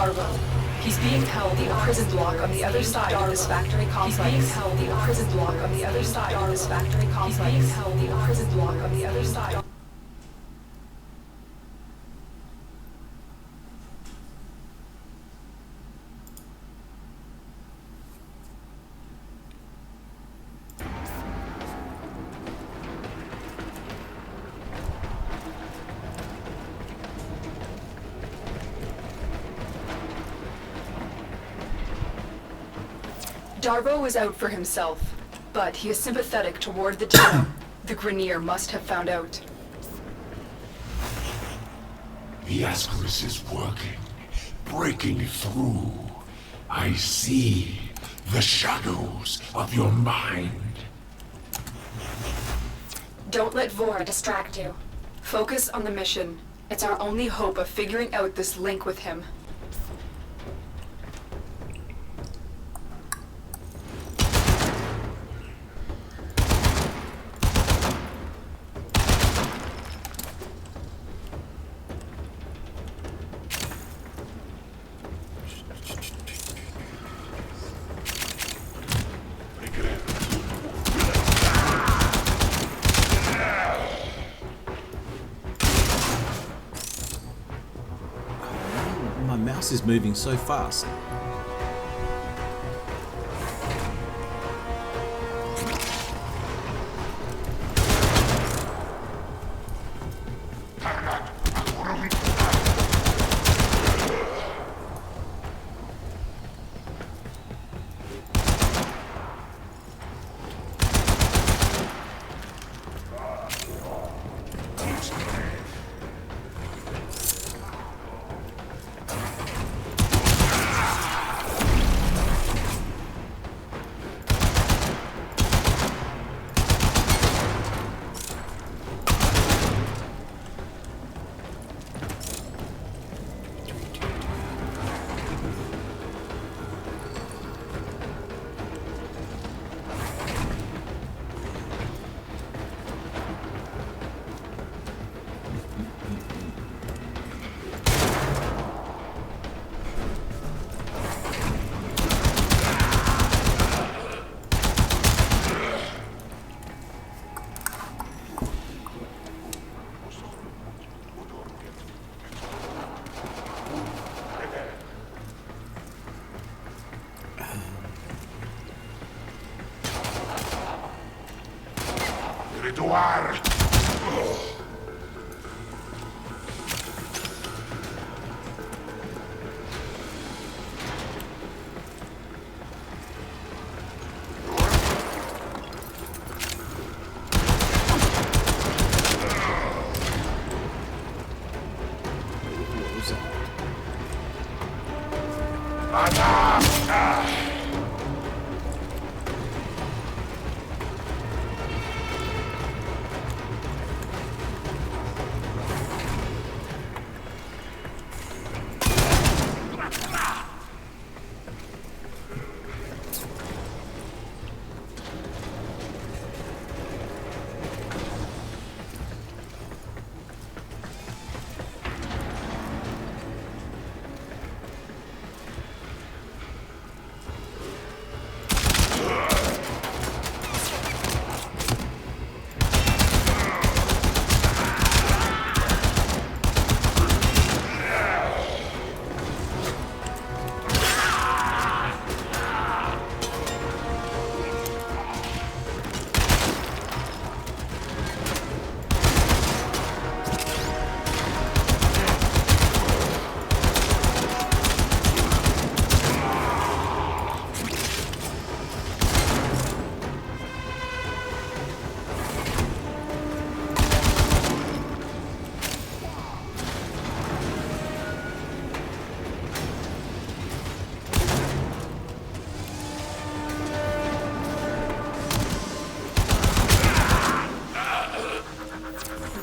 Darvo. He's being held in a prison block on the other side of this factory complex. He's being held in a prison block on the other side of this factory complex. He's being held in a prison block on the other side. Darvo is out for himself, but he is sympathetic toward the team. The Grenier must have found out. The Ascaris is working, breaking through. I see the shadows of your mind. Don't let Vor distract you. Focus on the mission. It's our only hope of figuring out this link with him. My mouse is moving so fast. Rituar!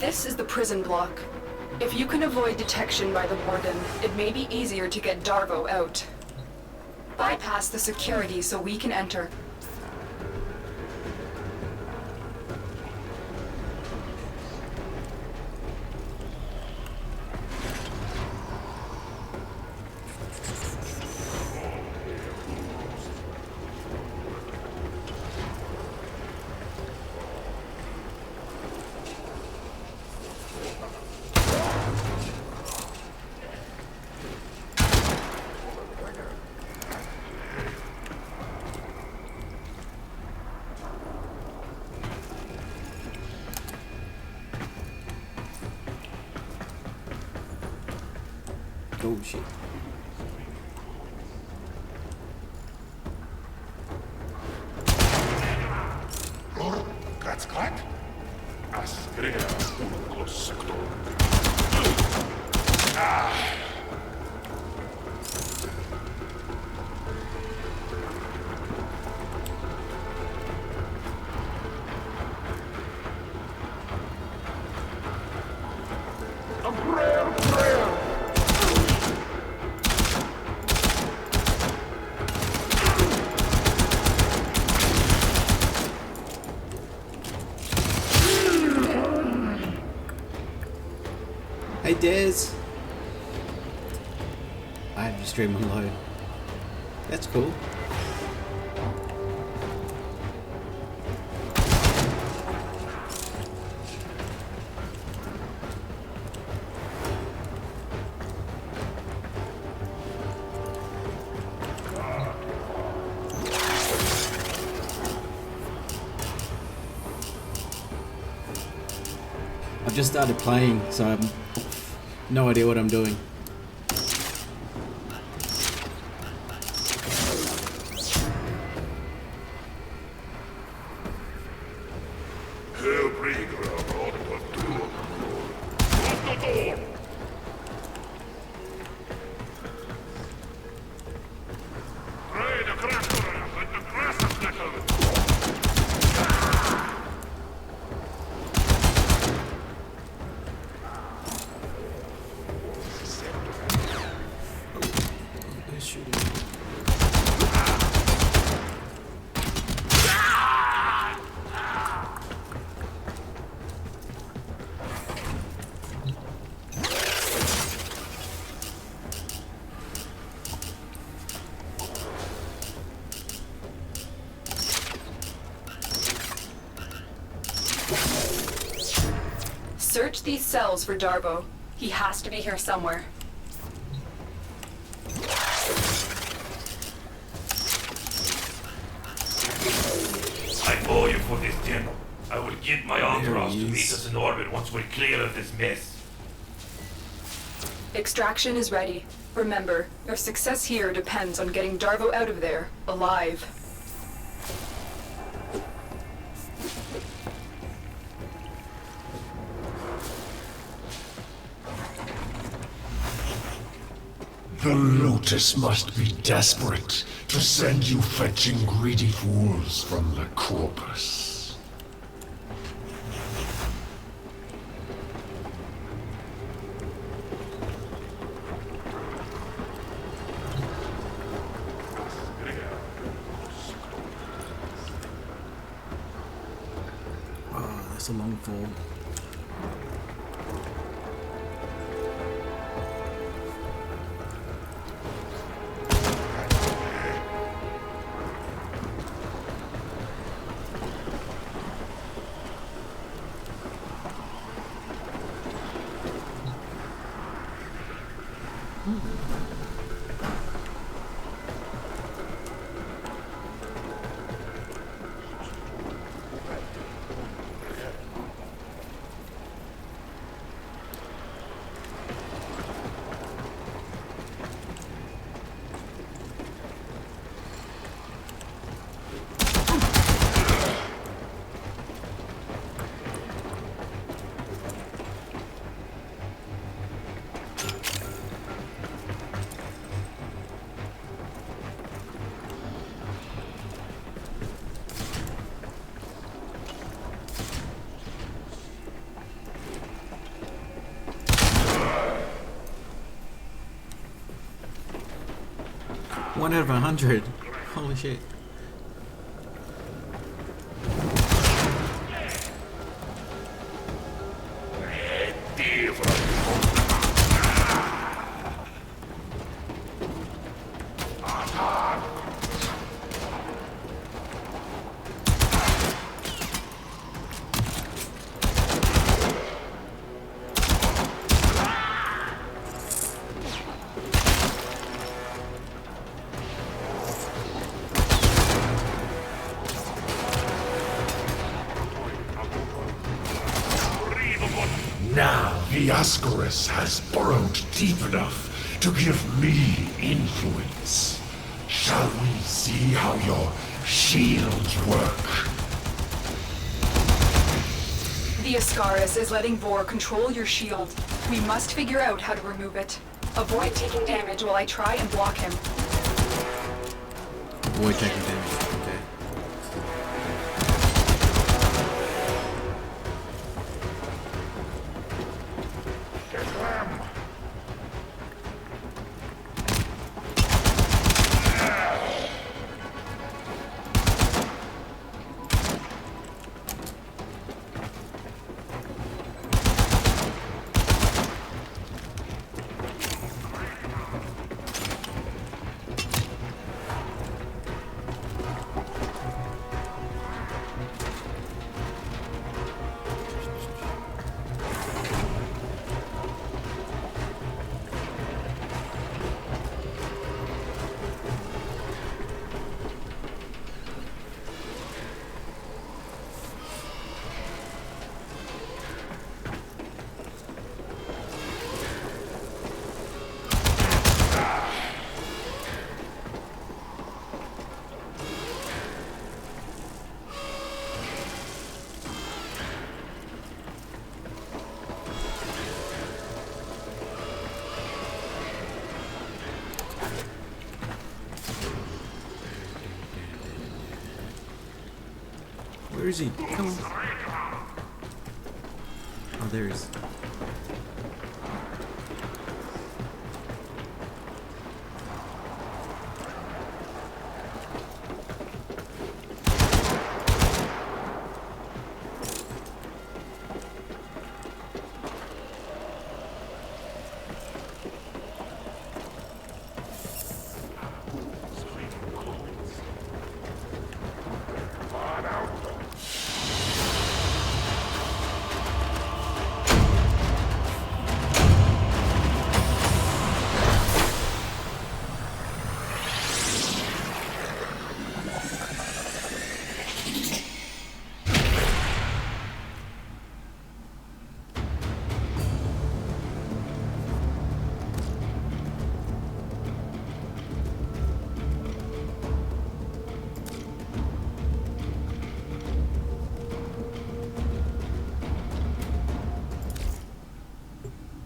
This is the prison block. If you can avoid detection by the warden, it may be easier to get Darvo out. Bypass the security so we can enter. Oh shit. Hey Des! I have your stream on low. That's cool. I've just started playing, so I have no idea what I'm doing. Search these cells for Darbo. He has to be here somewhere. I owe you for this demo. I will get my entourage to meet us in orbit once we're clear of this mess. Extraction is ready. Remember, your success here depends on getting Darbo out of there, alive. The Lotus must be desperate to send you fetching greedy fools from the corpus. Oh, that's a long fall. One out of 100. Holy shit. Now the Ascaris has burrowed deep enough to give me influence. Shall we see how your shields work? The Ascaris is letting Vor control your shield. We must figure out how to remove it. Avoid taking damage while I try and block him. Avoid taking damage. Okay. Where is he? Come on. Oh, there he is.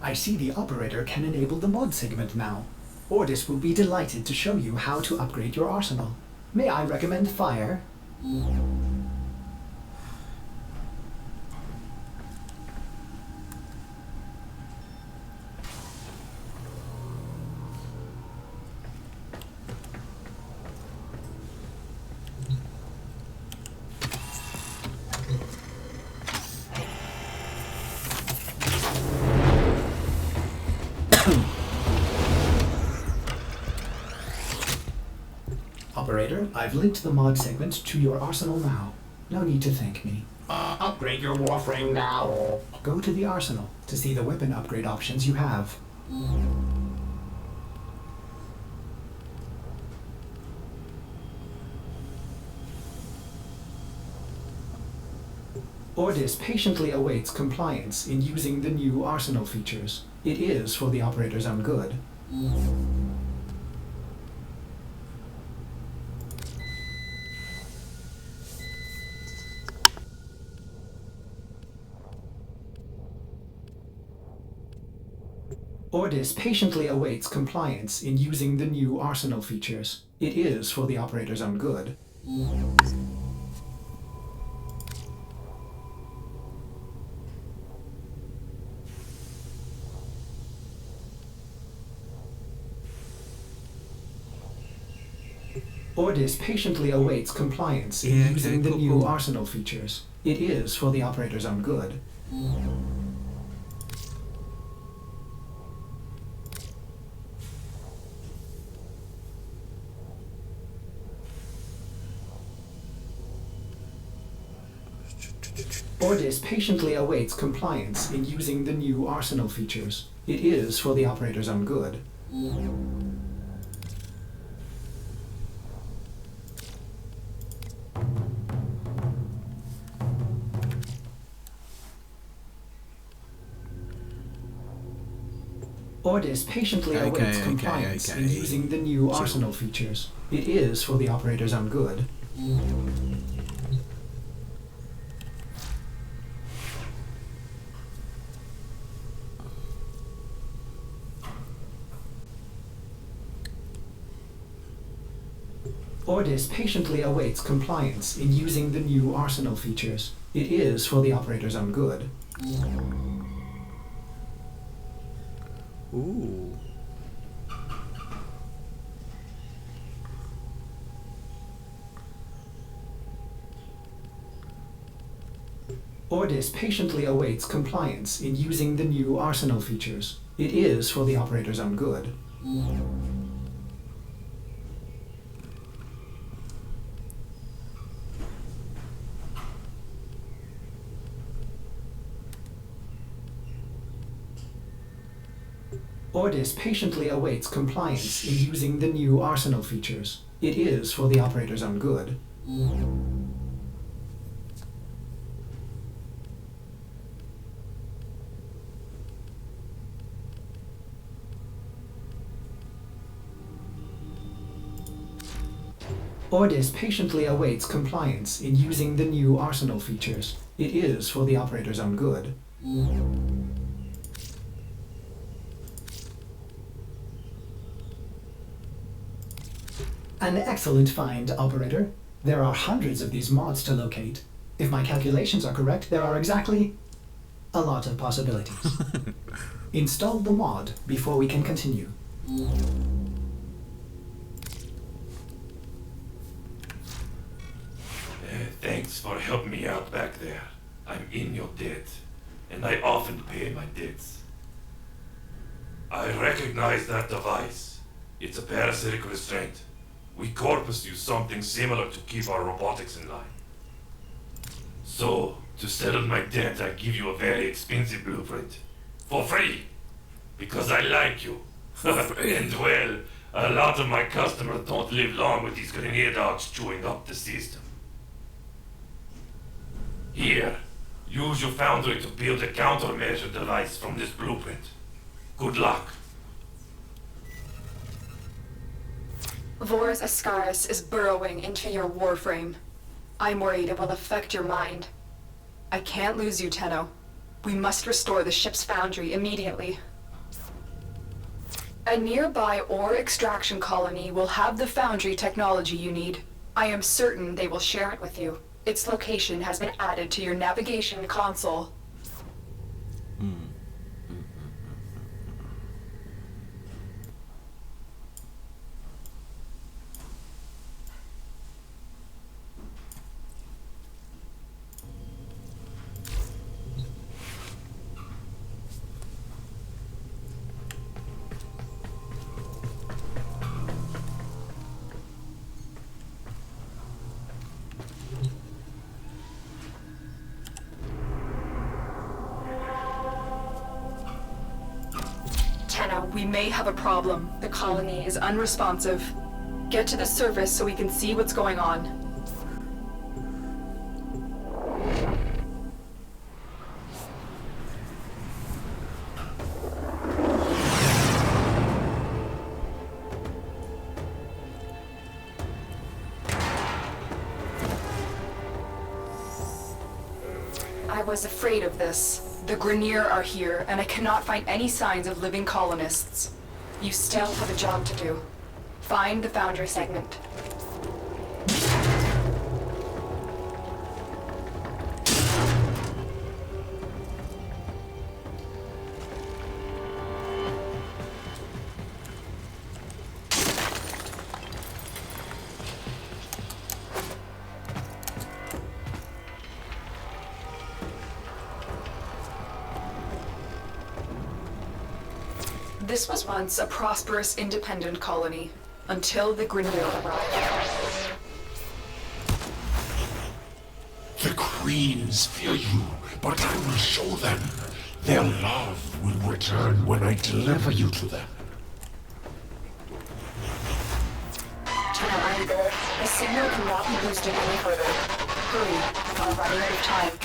I see the operator can enable the mod segment now. Ordis will be delighted to show you how to upgrade your arsenal. May I recommend fire? Operator, I've linked the mod segment to your arsenal now. No need to thank me. Upgrade your Warframe now. Go to the arsenal to see the weapon upgrade options you have. Ordis patiently awaits compliance in using the new arsenal features. It is for the operator's own good. Ordis patiently awaits compliance in using the new arsenal features. It is for the operator's own good. Ordis patiently awaits compliance in using the new arsenal features. It is for the operator's own good. Ordis patiently awaits compliance in using the new arsenal features. It is for the operator's own good. Ordis patiently awaits compliance in using the new arsenal features. It is for the operator's own good. Ordis patiently awaits compliance in using the new arsenal features. It is for the operator's own good. Ooh. Ordis patiently awaits compliance in using the new arsenal features. It is for the operator's own good. Ordis patiently awaits compliance in using the new arsenal features. It is for the operator's own good. Ordis patiently awaits compliance in using the new arsenal features. It is for the operator's own good. An excellent find, operator. There are hundreds of these mods to locate. If my calculations are correct, there are exactly a lot of possibilities. Install the mod before we can continue. Thanks for helping me out back there. I'm in your debt, and I often pay my debts. I recognize that device. It's a parasitic restraint. We Corpus use something similar to keep our robotics in line. So, to settle my debt, I give you a very expensive blueprint. For free! Because I like you. And well, a lot of my customers don't live long with these grenade dogs chewing up the system. Here, use your foundry to build a countermeasure device from this blueprint. Good luck. Vorus Ascaris is burrowing into your Warframe. I'm worried it will affect your mind. I can't lose you, Tenno. We must restore the ship's foundry immediately. A nearby ore extraction colony will have the foundry technology you need. I am certain they will share it with you. Its location has been added to your navigation console. Tenno, we may have a problem. The colony is unresponsive. Get to the surface so we can see what's going on. I was afraid of this. The Grenier are here, and I cannot find any signs of living colonists. You still have a job to do. Find the foundry segment. This was once a prosperous, independent colony, until the Grenier arrived. The queens fear you, but I will show them. Their love will return when I deliver you to them. Tenno, I'm there. The signal cannot be boosted any further. Hurry, we are running out of time.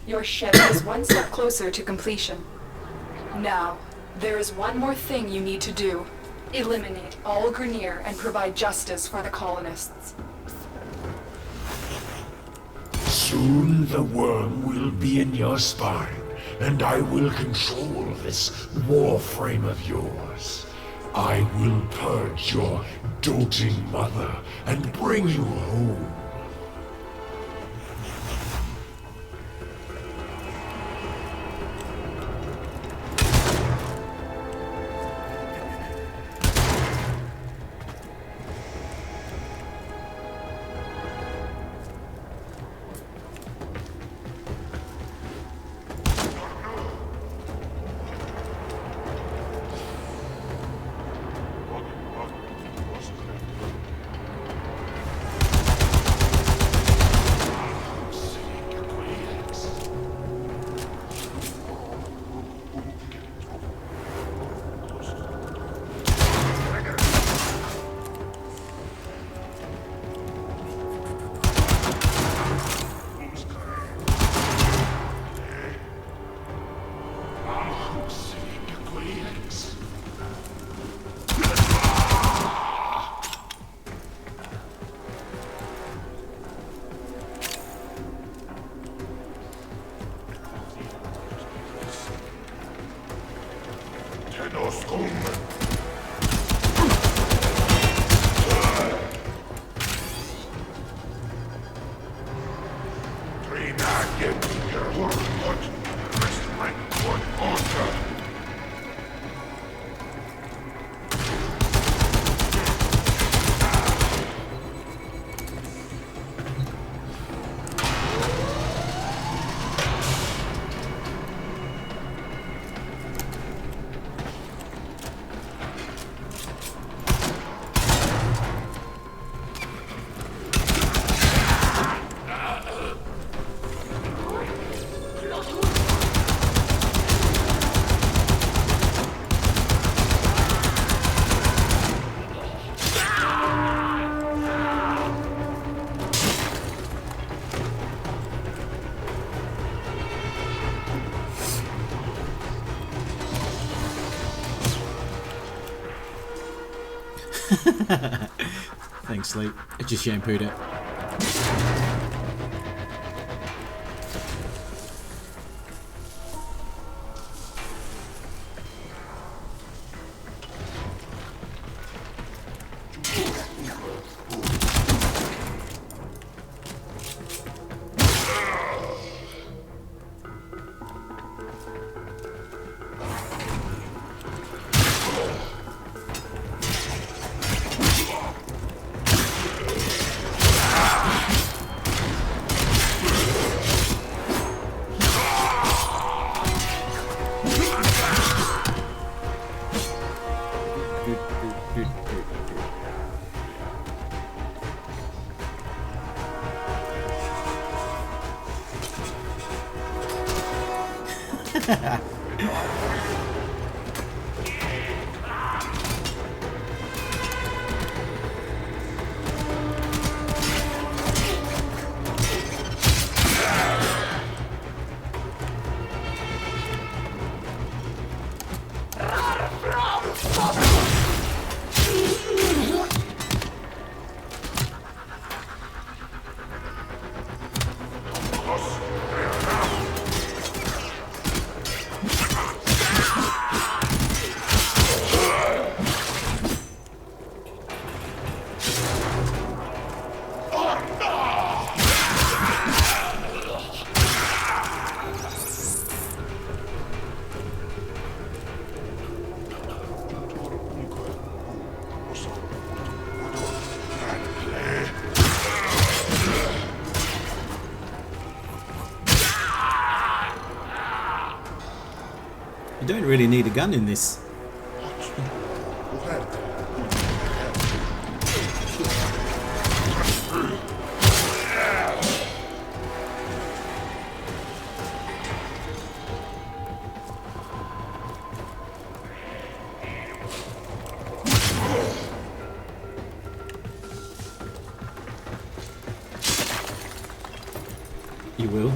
Your ship is one step closer to completion. Now, there is one more thing you need to do. Eliminate all Grineer and provide justice for the colonists. Soon the worm will be in your spine, and I will control this Warframe of yours. I will purge your doting mother and bring you home. Thanks, Sleep. I just shampooed it. You don't really need a gun in this. You will?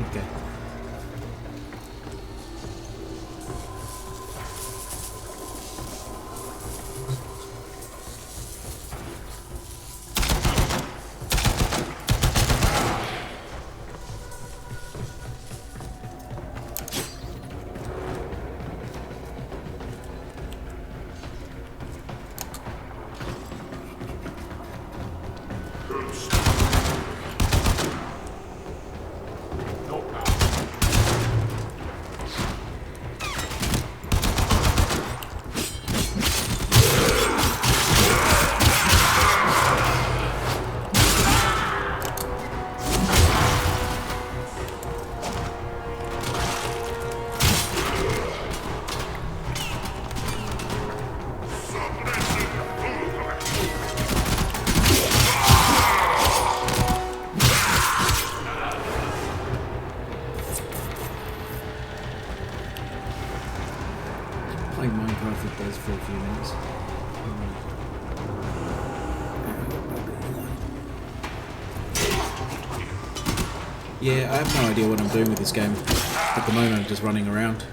Okay. Yeah, I have no idea what I'm doing with this game. At the moment, I'm just running around.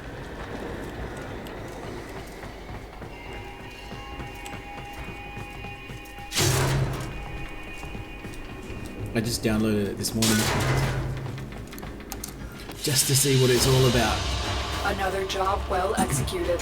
I just downloaded it this morning. Just to see what it's all about. Another job well executed.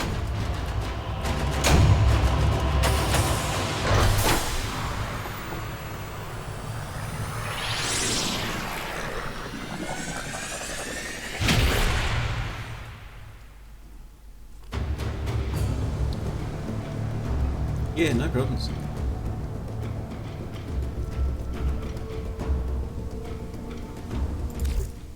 Yeah, no problems.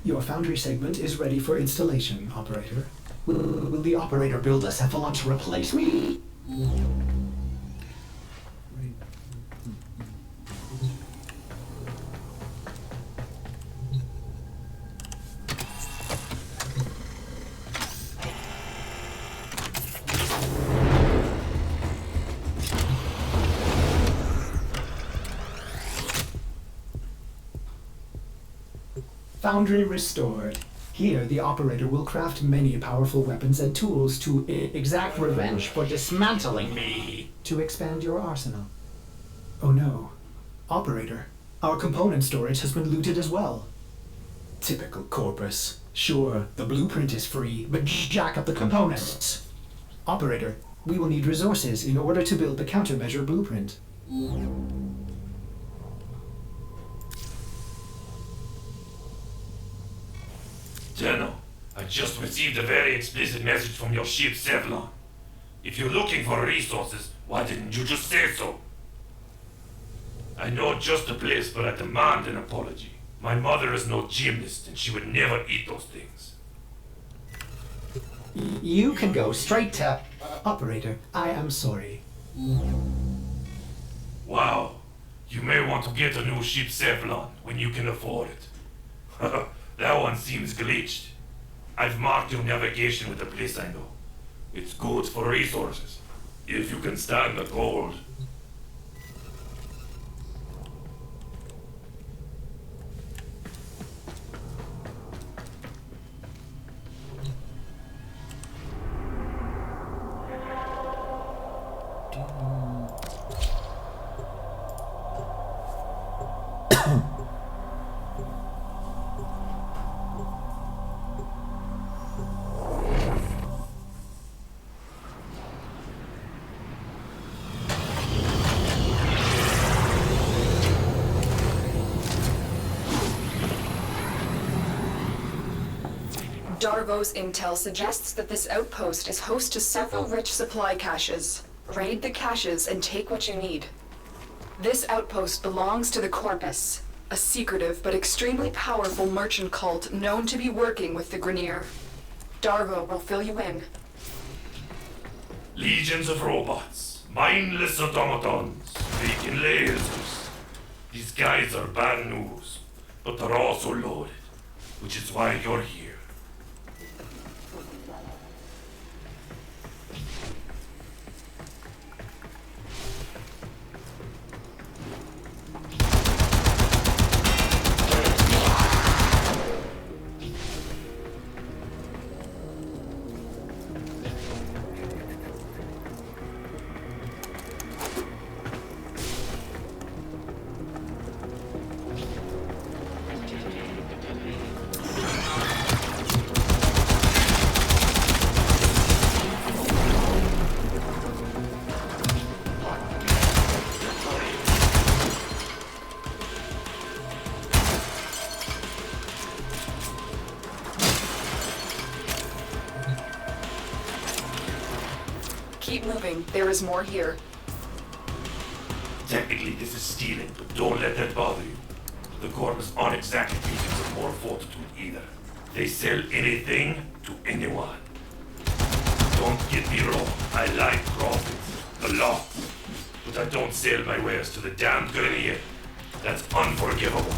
Your foundry segment is ready for installation, operator. Will the operator build a cephalon to replace me? Foundry restored. Here, the operator will craft many powerful weapons and tools to exact revenge for dismantling me. To expand your arsenal. Oh no. Operator, our component storage has been looted as well. Typical Corpus. Sure, the blueprint is free, but jack up the components. Operator, we will need resources in order to build the countermeasure blueprint. Tenno, I just received a very explicit message from your ship, Sevlon. If you're looking for resources, why didn't you just say so? I know just the place, but I demand an apology. My mother is no gymnast, and she would never eat those things. You can go straight to... Operator, I am sorry. Wow, you may want to get a new ship, Sevlon, when you can afford it. That one seems glitched. I've marked your navigation with a place I know. It's good for resources, if you can stand the cold. Darvo's intel suggests that this outpost is host to several rich supply caches. Raid the caches and take what you need. This outpost belongs to the Corpus, a secretive but extremely powerful merchant cult known to be working with the Grenier. Darvo will fill you in. Legions of robots, mindless automatons, making lasers. These guys are bad news, but they're also loaded, which is why you're here. Keep moving. There is more here. Technically, this is stealing, but don't let that bother you. The Corpus aren't exactly beacons of more fortitude either. They sell anything to anyone. Don't get me wrong, I like profits, a lot. But I don't sell my wares to the damned Grenier. That's unforgivable.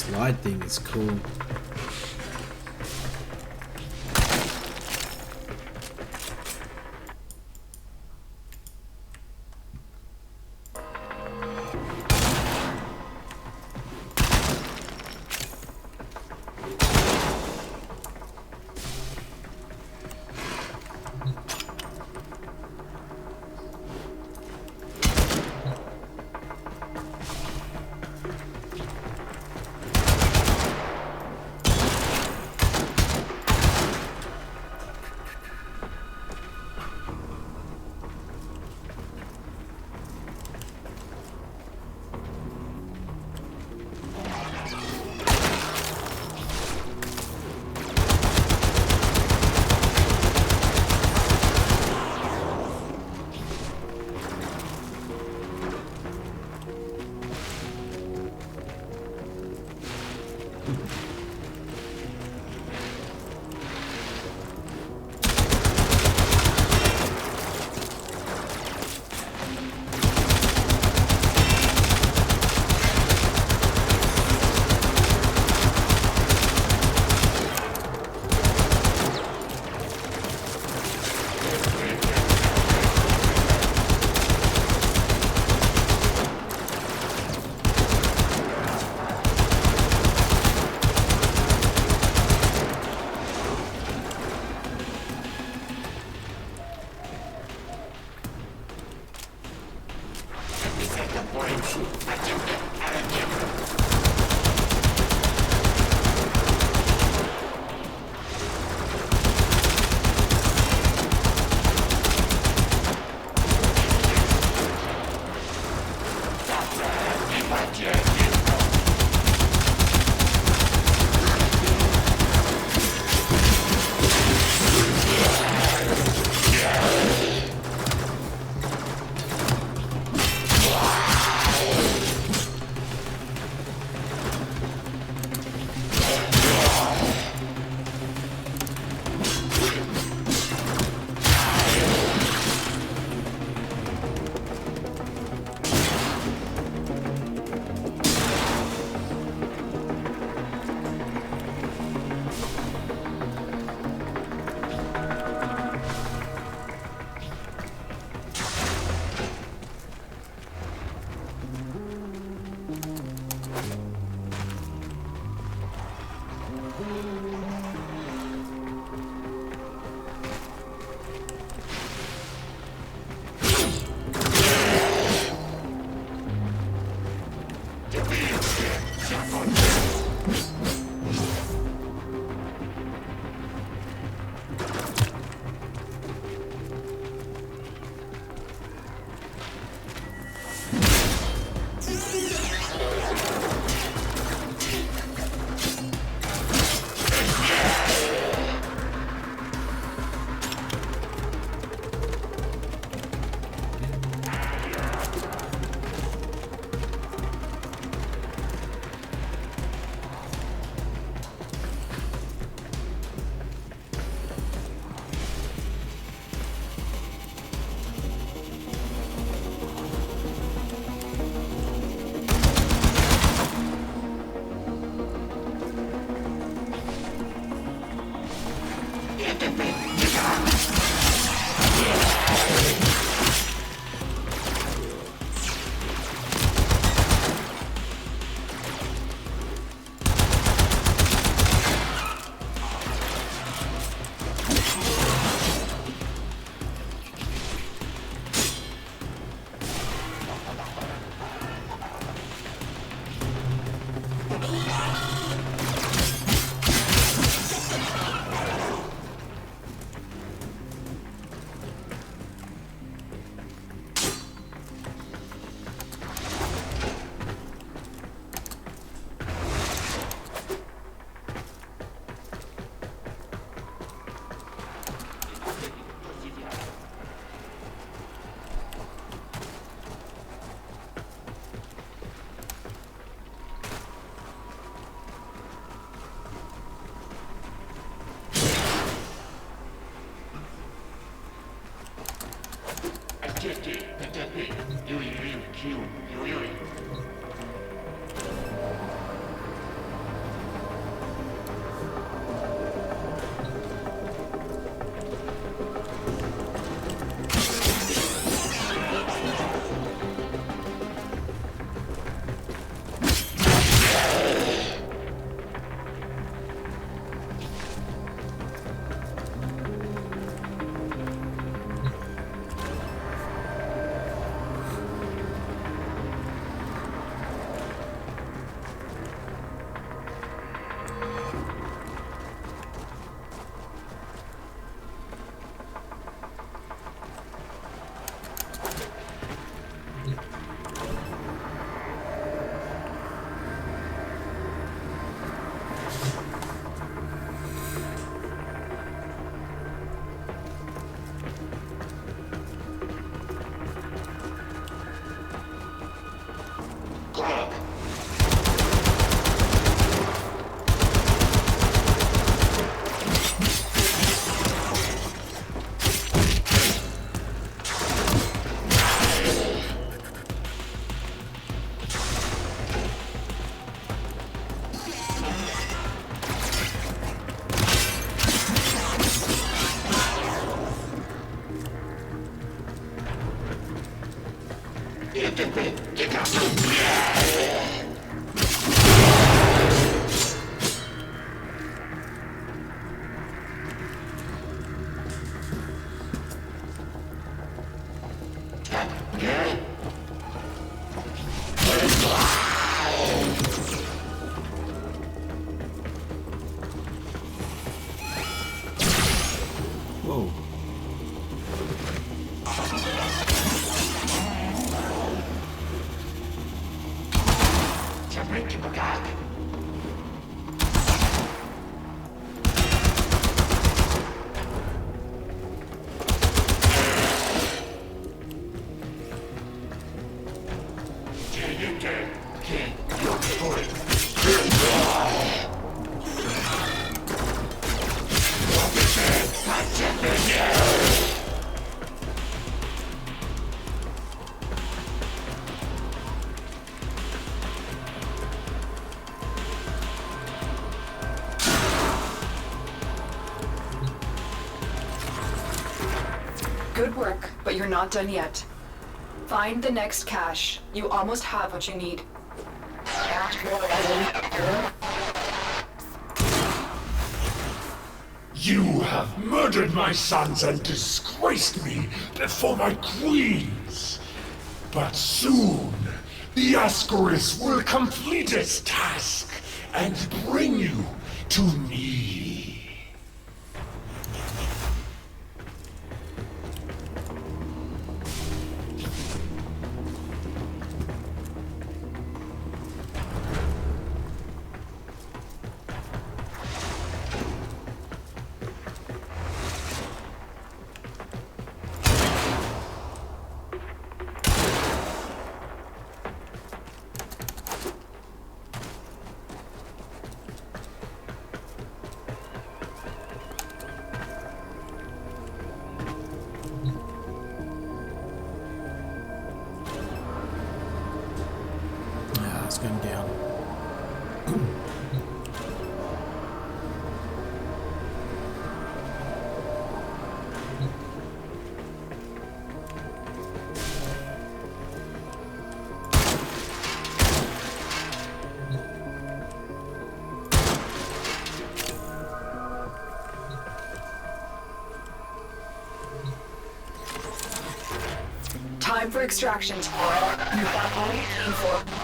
slide thing is cool. Good work, but you're not done yet. Find the next cache. You almost have what you need. You have murdered my sons and disgraced me before my queens. But soon, the Ascaris will complete its task and bring you to me. Yeah, it's going down. Time for extraction. You've got all you came for.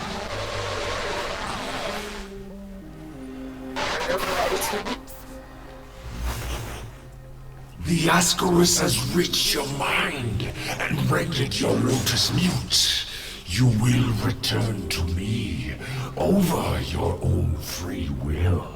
The Ascaris has reached your mind and rendered your lotus mute. You will return to me over your own free will.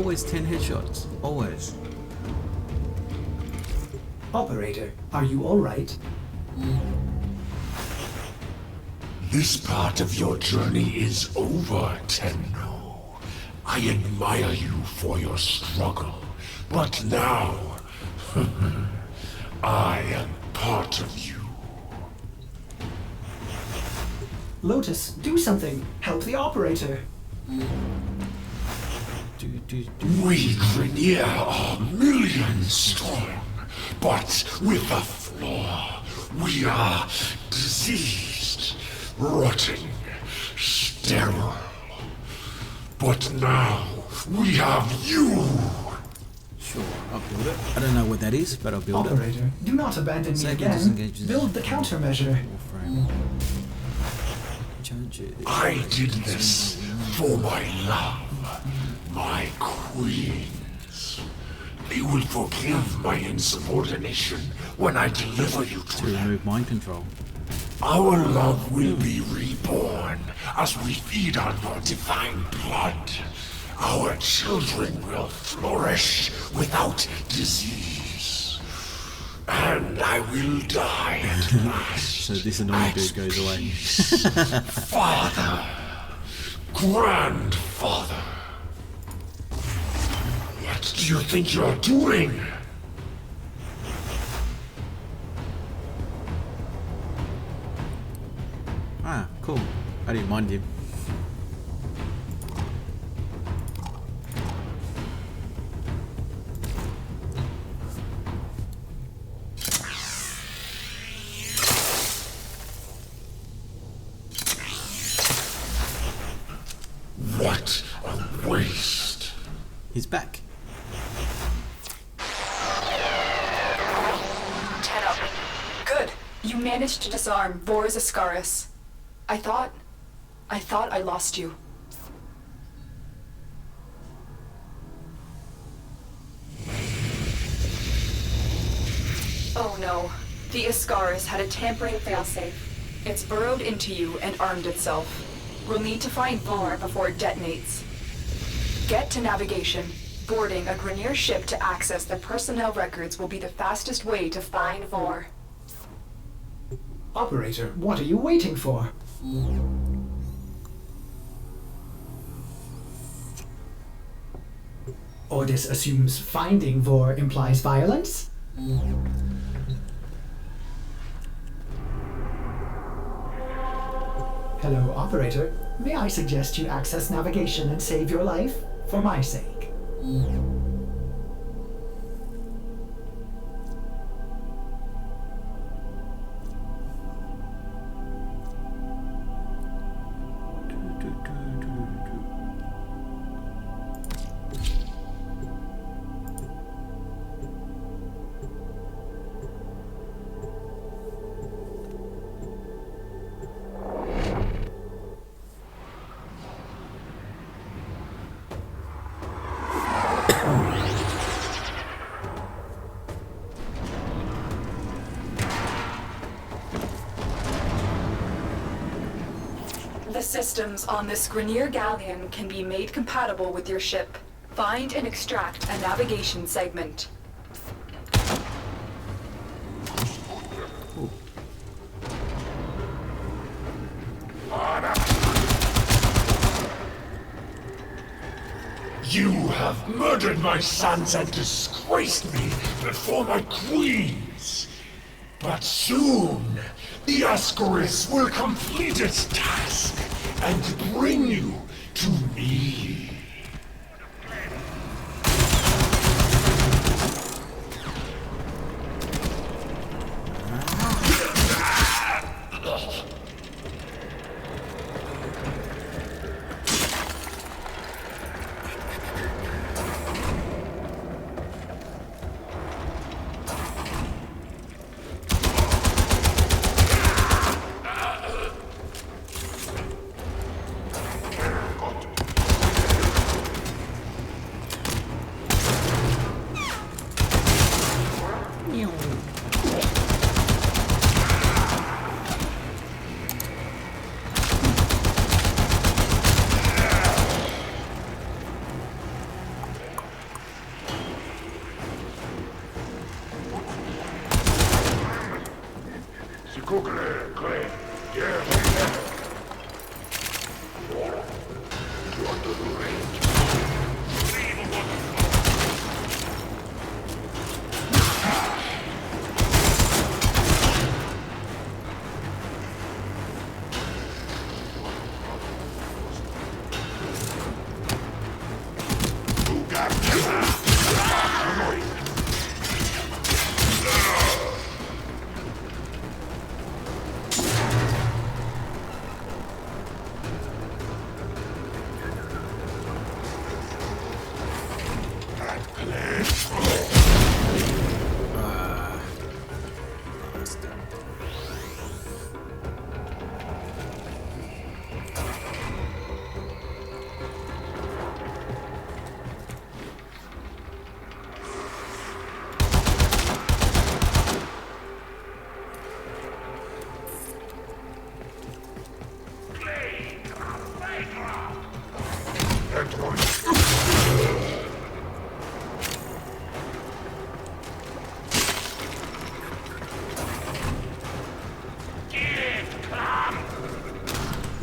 always 10 headshots. Always. Operator, are you alright? This part of your journey is over, Tenno. I admire you for your struggle, but now I am part of you. Lotus, do something. Help the operator. We Grineer are millions strong, but with a flaw. We are diseased, rotting, sterile. But now we have you. Sure, I'll build it. I don't know what that is, but I'll build it. Operator, do not abandon me Second again. disengages. Build the countermeasure. Warframe. Charges. I did this for my love, my queens. They will forgive my insubordination when I deliver you to To them. remove mind control. Our love will be reborn as we feed on your divine blood. Our children will flourish without disease. And I will die at last. So this annoying at dude goes away. peace. Father, grandfather, what do you think you're doing? Ah, cool. I didn't mind him. What a waste. He's back. Tenno. Good. You managed to disarm Vor's Ascaris. I thought I lost you. Oh no. The Ascaris had a tampering failsafe. It's burrowed into you and armed itself. We'll need to find Vor before it detonates. Get to navigation. Boarding a Grineer ship to access the personnel records will be the fastest way to find Vor. Operator, what are you waiting for? Ordis assumes finding Vor implies violence? Hello, operator. May I suggest you access navigation and save your life? For my sake. The systems on this Grineer galleon can be made compatible with your ship. Find and extract a navigation segment. You have murdered my sons and disgraced me before my queens. But soon, the Ascaris will complete its task and bring you to me.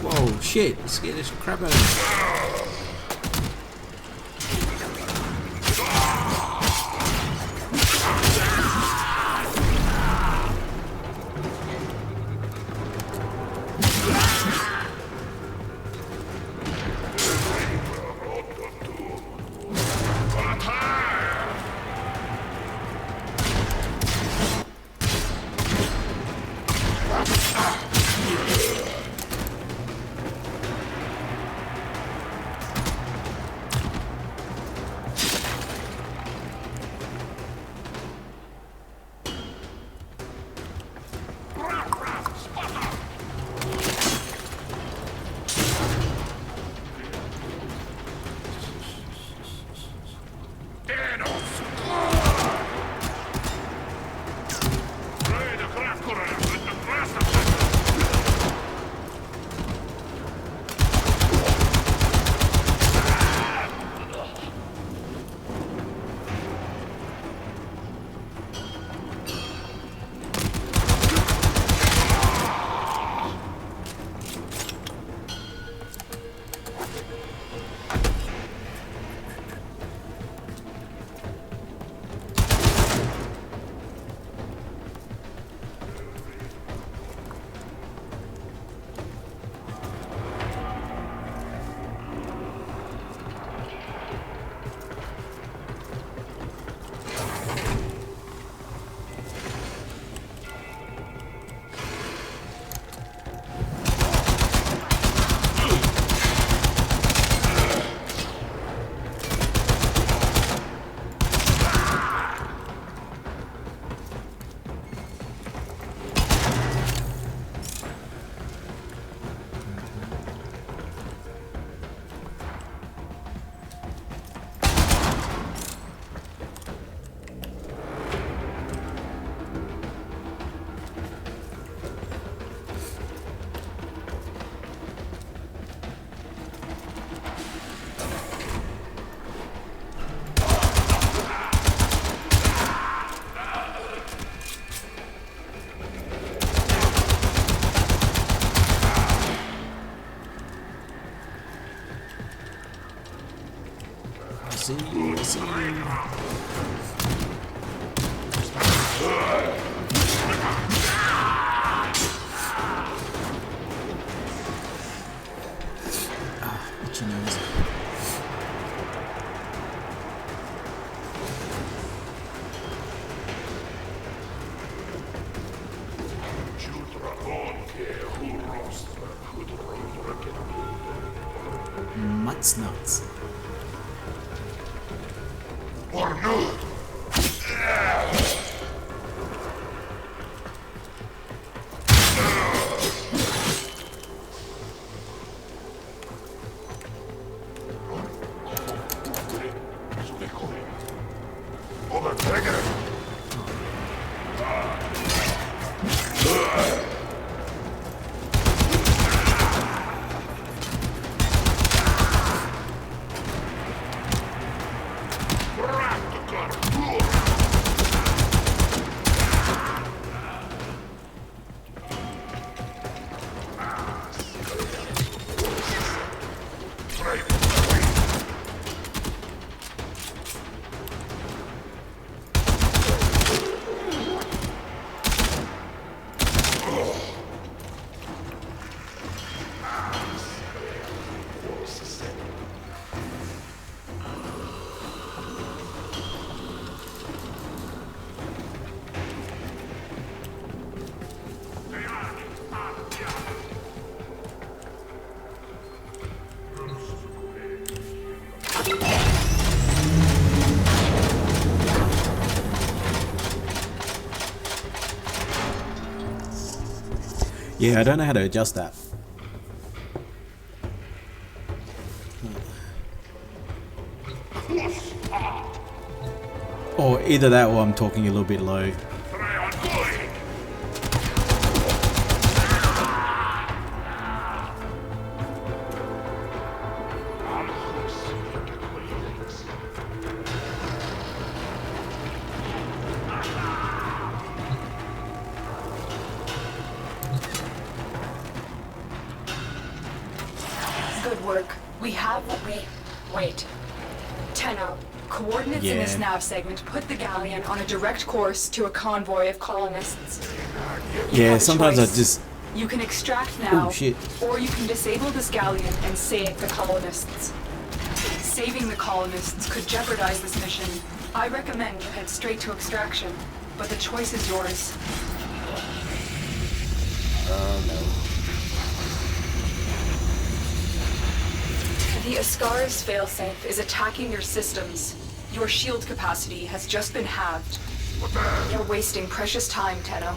Whoa, shit! You scared the crap out of me. See you, see you. What you know? Mutts nuts. Yeah, I don't know how to adjust that. Or either that or I'm talking a little bit low. Good work. We have what we... Wait. Tenno, coordinates in this Yeah. nav segment put the galleon on a direct course to a convoy of colonists. You Yeah, have a sometimes I choice. just... You can extract now, Oh, shit. or you can disable this galleon and save the colonists. Saving the colonists could jeopardize this mission. I recommend you head straight to extraction, but the choice is yours. The Ascaris failsafe is attacking your systems. Your shield capacity has just been halved. You're wasting precious time, Tenno.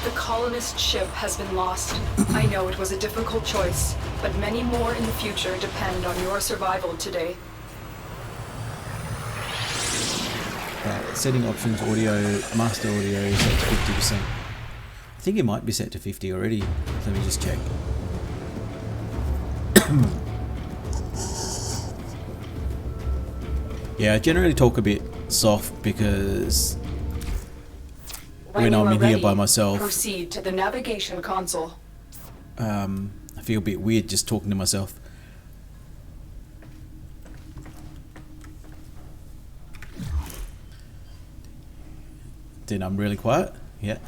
The colonist ship has been lost. I know it was a difficult choice, but many more in the future depend on your survival today. Setting options, audio, master audio is set to 50%. I think it might be set to 50 already. Let me just check. Yeah, I generally talk a bit soft because when you I'm are in here ready, by myself, proceed to the navigation console. I feel a bit weird just talking to myself. Then I'm really quiet. Yeah.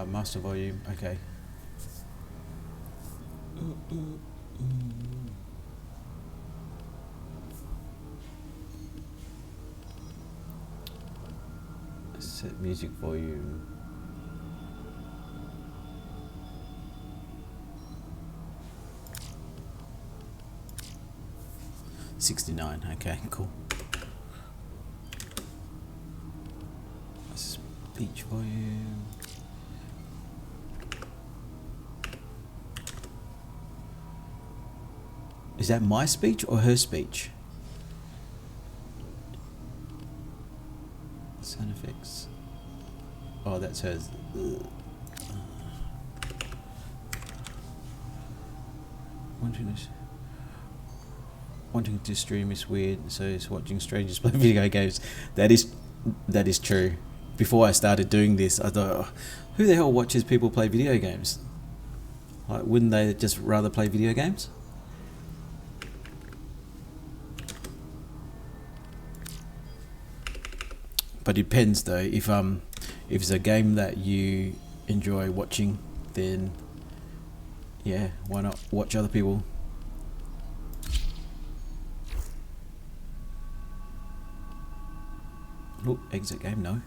Master volume. Okay. Set music volume. $69. Okay, cool. Speech volume. Is that my speech or her speech? Sound effects. Oh, that's hers. Wanting to stream is weird, so is watching strangers play video games. That is true. Before I started doing this, I thought, oh, who the hell watches people play video games? Like, wouldn't they just rather play video games? But it depends though. If it's a game that you enjoy watching, then yeah, why not watch other people? Oh, exit game, no.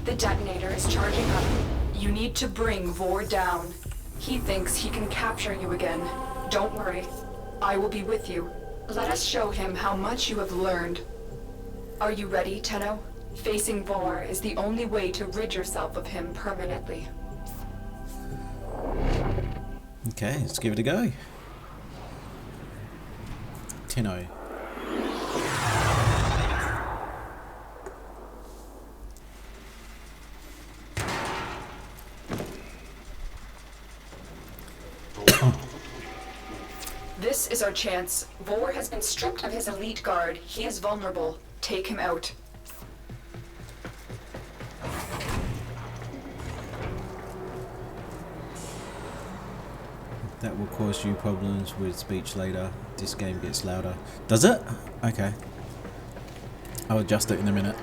The detonator is charging up. You need to bring Vor down. He thinks he can capture you again. Don't worry. I will be with you. Let us show him how much you have learned. Are you ready, Tenno? Facing Vor is the only way to rid yourself of him permanently. Okay, let's give it a go. 10-0. This is our chance. Vor has been stripped of his elite guard. He is vulnerable. Take him out. That will cause you problems with speech later. This game gets louder. Does it? Okay. I'll adjust it in a minute.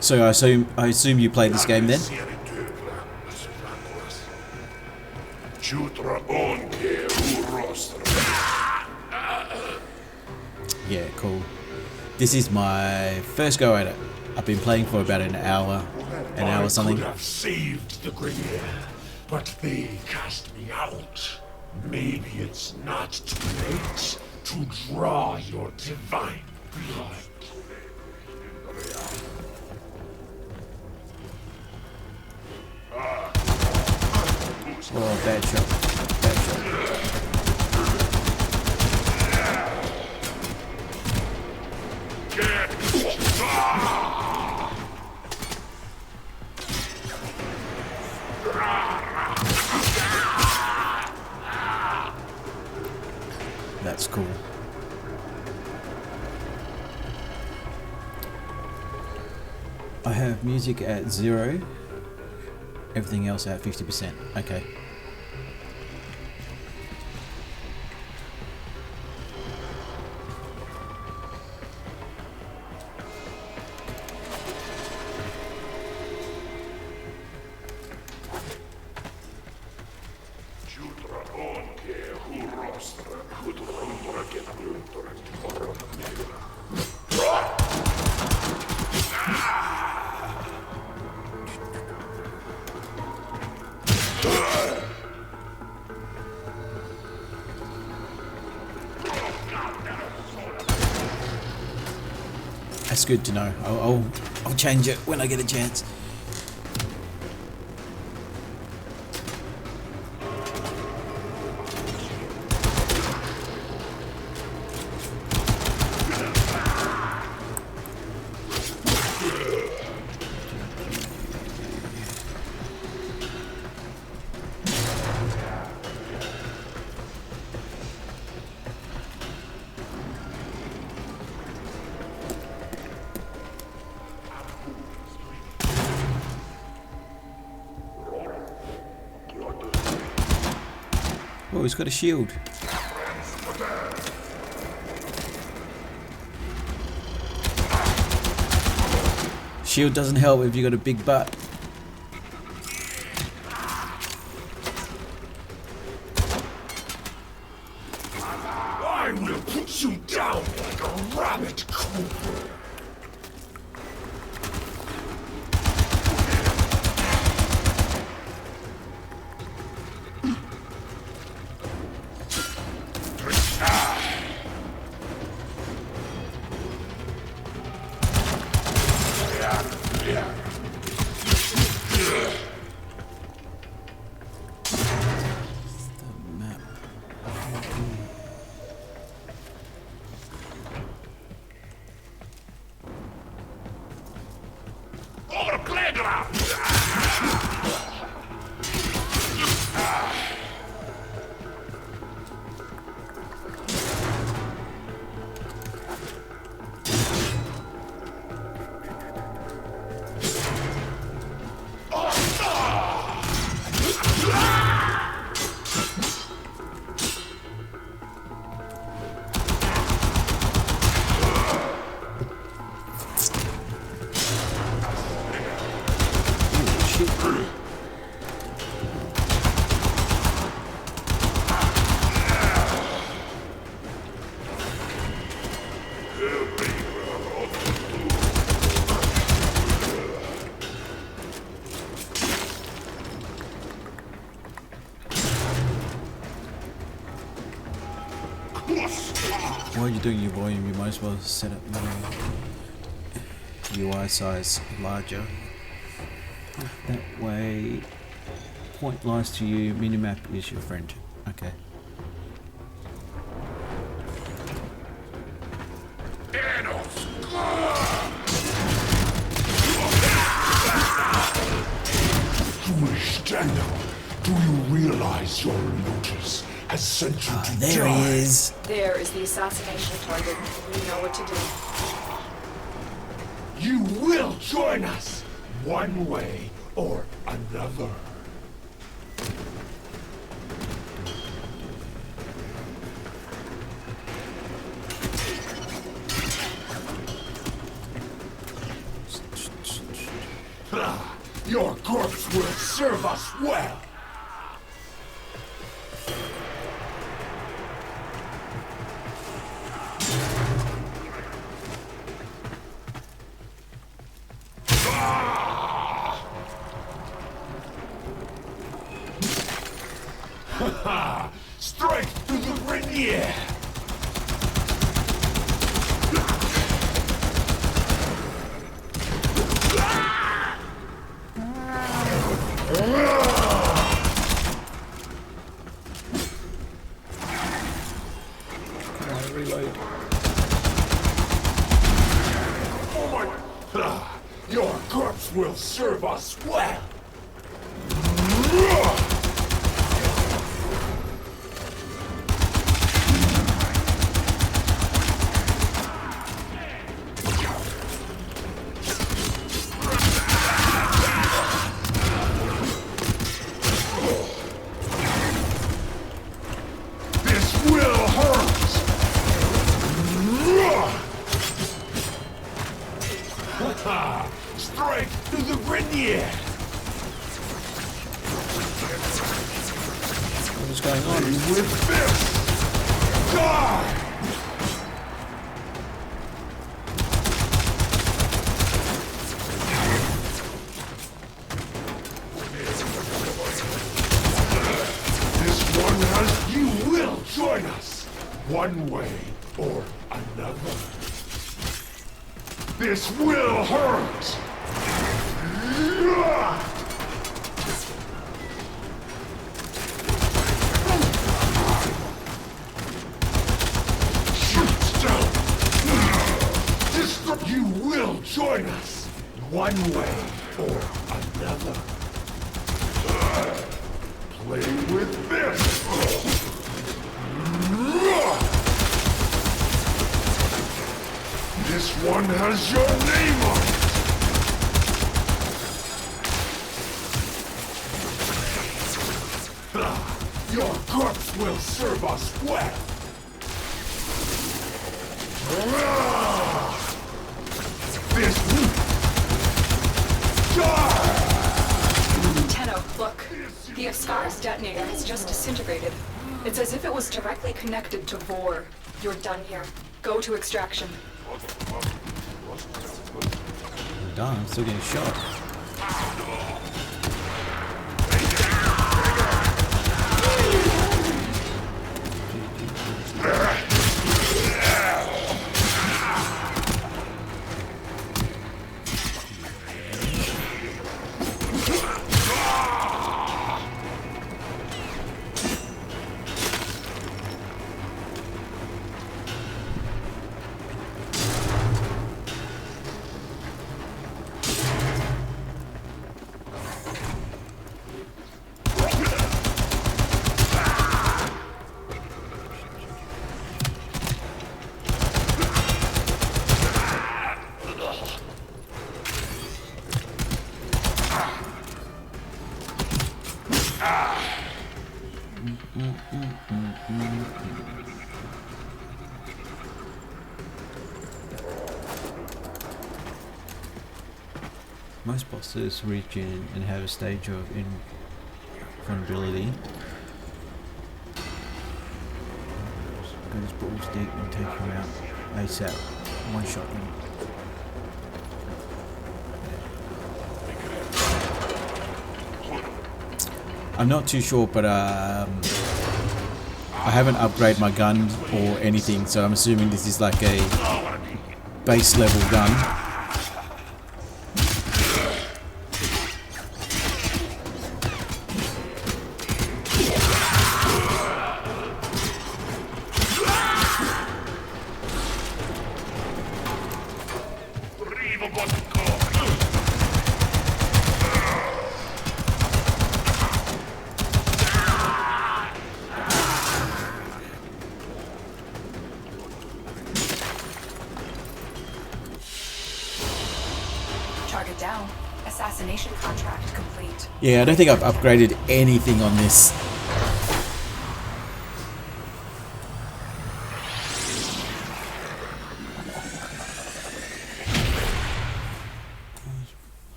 So I assume you played this game then? Yeah, cool. This is my first go at it. I've been playing for about an hour something. I could have saved the Grenier, but they cast me out. Maybe it's not too late to draw your divine blood. Oh, bad shot. Bad shot. That's cool. I have music at 0. Everything else at 50%. Okay. That's good to know. I'll change it when I get a chance. Oh, he's got a shield. Shield doesn't help if you got a big butt. I will put you down like a rabbit coop. While you're doing your volume, you might as well set up your UI size larger. That way, point lies to you, minimap is your friend. Okay. Foolish Daniel, do you realize your lotus has sent you to There die? he is. There is the assassination target. You know what to do. You will join us, one way or another. Your corpse will serve us well. Strike to the Grenier! Oh my... Your corpse will serve us well! This will hurt! Strike to the Grenier! What's going on? With this! Die! This one has... You will join us, one way or another. This will hurt! Shoot down! You will join us, one way or another. Play with this! This one has your name on it! Your corpse will serve us well! This... Die! Tenno, look. The Ascaris detonator has just disintegrated. It's as if it was directly connected to Vor. You're done here. Go to extraction. Darn, I'm still getting shot. Most bosses regen and have a stage of invulnerability. Go his balls deep and take him out ASAP. One shot him. I'm not too sure, but I haven't upgraded my gun or anything, so I'm assuming this is like a base level gun. it down. Assassination contract complete. Yeah, I don't think I've upgraded anything on this.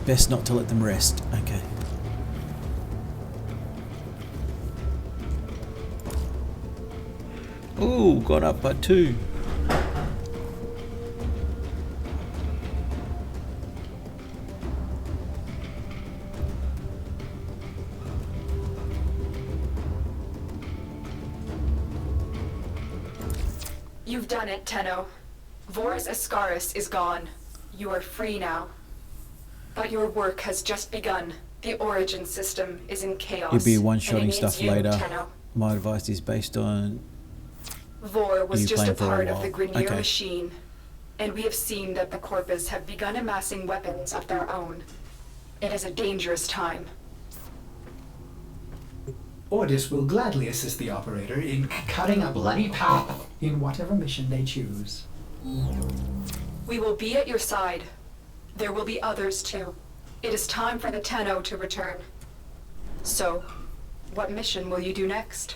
Best not to let them rest. Okay. Ooh, got up by 2. You've done it, Tenno. Voris Ascaris is gone. You are free now. But your work has just begun. The origin system is in chaos. You'll be and one-shotting it needs stuff you, later. Tenno. My advice is based on... Vor was You just a played for a part of while. the Grenier Okay. machine, and we have seen that the Corpus have begun amassing weapons of their own. It is a dangerous time. Ordis will gladly assist the operator in cutting a bloody path in whatever mission they choose. We will be at your side. There will be others too. It is time for the Tenno to return. So, what mission will you do next?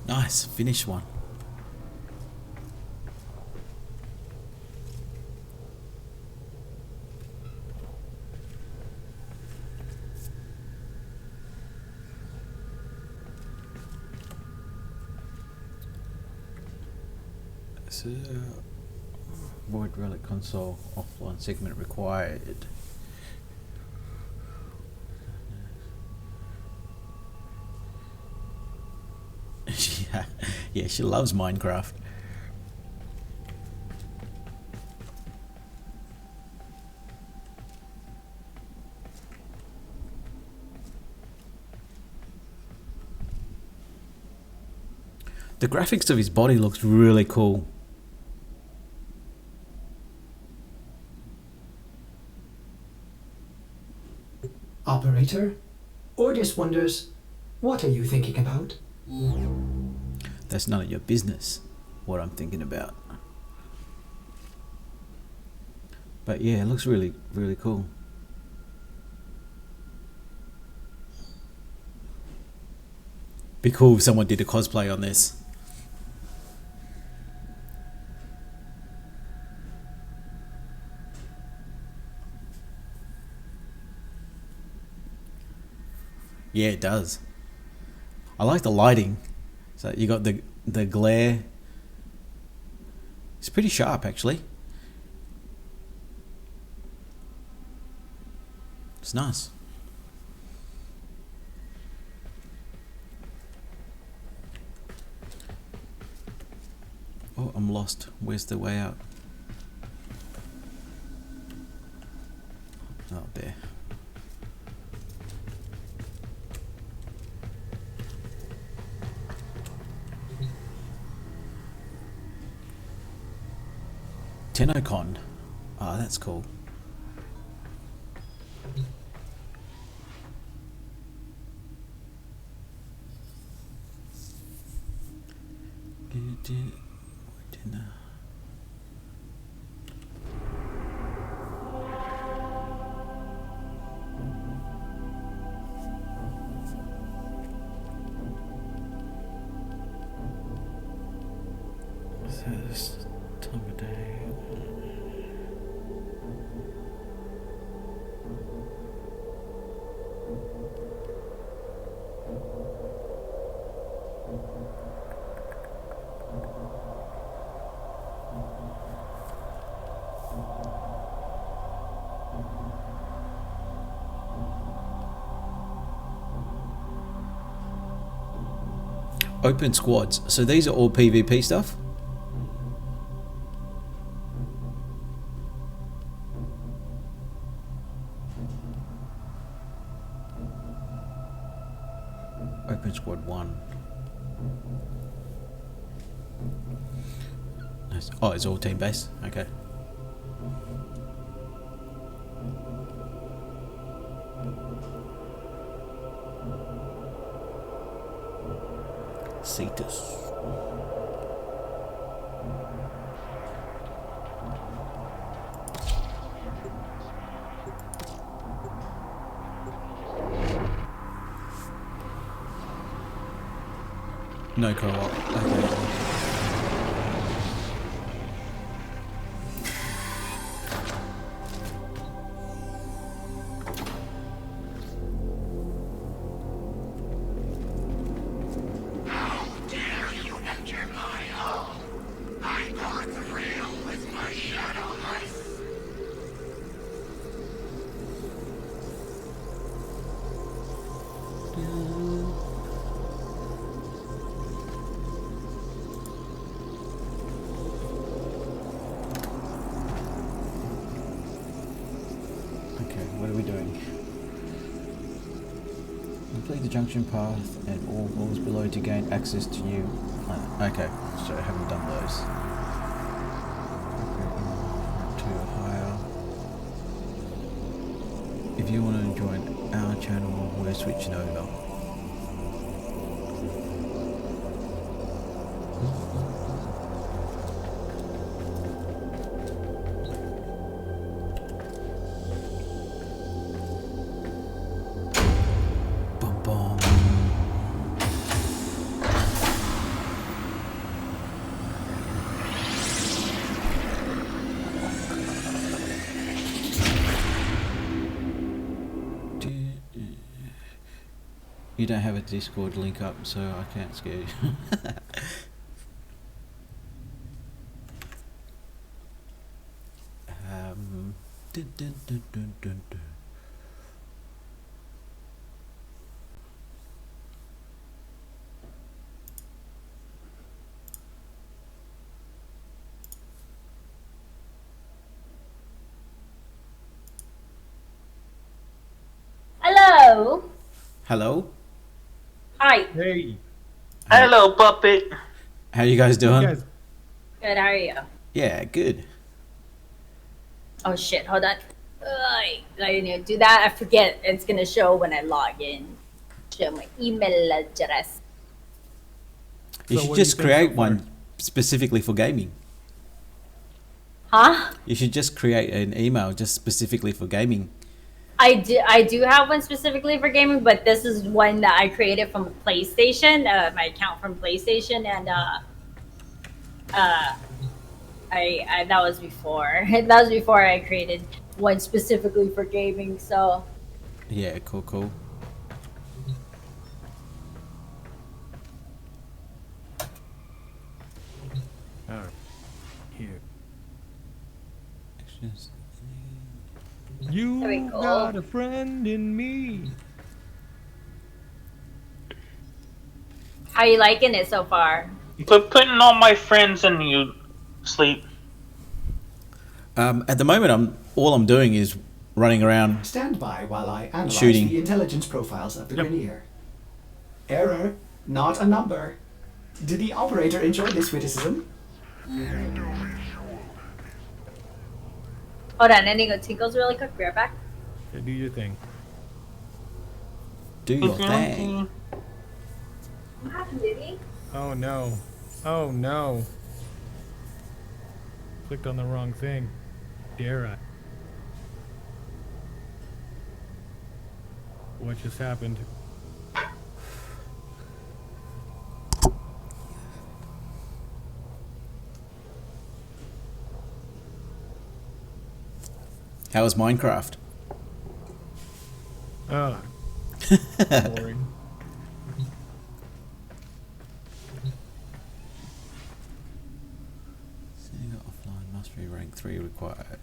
Nice, finish one. So, Void Relic console offline segment required. Yeah, she loves Minecraft. The graphics of his body looks really cool. Operator, Ordis wonders, what are you thinking about? That's none of your business, what I'm thinking about. But yeah, it looks really, really cool. Be cool if someone did a cosplay on this. Yeah, it does. I like the lighting. So you got the glare. It's pretty sharp actually. It's nice. Oh, I'm lost. Where's the way out? Oh, there. TennoCon. Oh, that's cool. This time of day. Open squads. So these are all PvP stuff? Open squad 1. Oh, it's all team based. Okay. Cetus. No co-op. Okay. What are we doing? Complete the junction path and all walls below to gain access to new planet. Okay, so I haven't done those. To higher. If you want to join our channel, we're switching over. You don't have a Discord link up, so I can't scare you. Dun, dun, dun, dun, dun, dun. Hello. Hello? Hi. Hey. Hello, puppet. How you guys doing? Guys, Good. How are you? Yeah, good. Oh shit! Hold on. I didn't do that. I forget. It's gonna show when I log in. Show my email address. You So should what do you just think create so far? one specifically for gaming. Huh? You should just create an email just specifically for gaming. I do have one specifically for gaming, but this is one that I created from PlayStation. My account from PlayStation, and I that was before. That was before I created one specifically for gaming. So Yeah, cool, cool. alright. Here. Actions. You There we go. got a friend in me. how you liking it so far? Quit putting all my friends in you sleep. At the moment, all I'm doing is running around. Stand by while I analyze Shooting. the intelligence profiles of the Grineer. Error, not a number. Did the operator enjoy this witticism? Hold on, I need to go tinkles really quick. Be right back. Yeah, do your thing. Do your thing. What happened, baby? Oh no. Oh no. Clicked on the wrong thing. Dare I? What just happened? How was Minecraft? Ah. Boring. Setting up offline must be rank 3 required.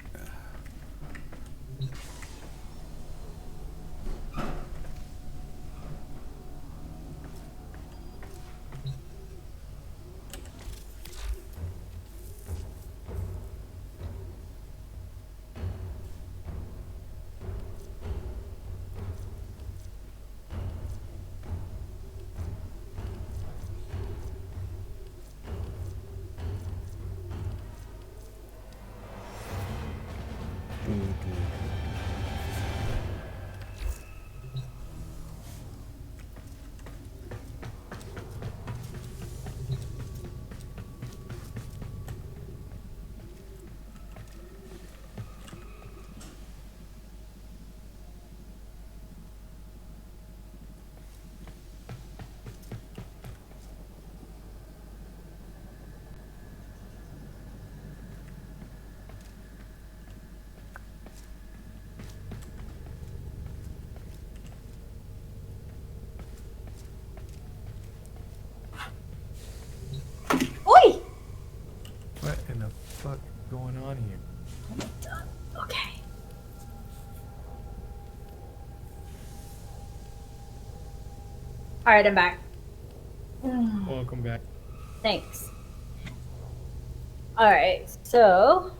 fuck going on here? Okay. All right, I'm back. Welcome back. Thanks. All right, so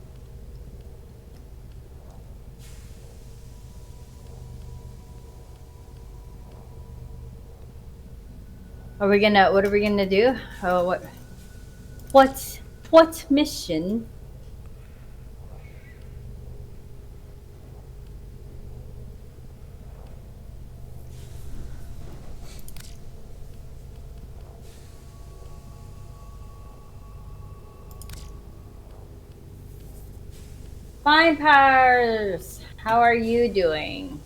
what are we gonna do? Oh, what mission? Fine, Pars. How are you doing?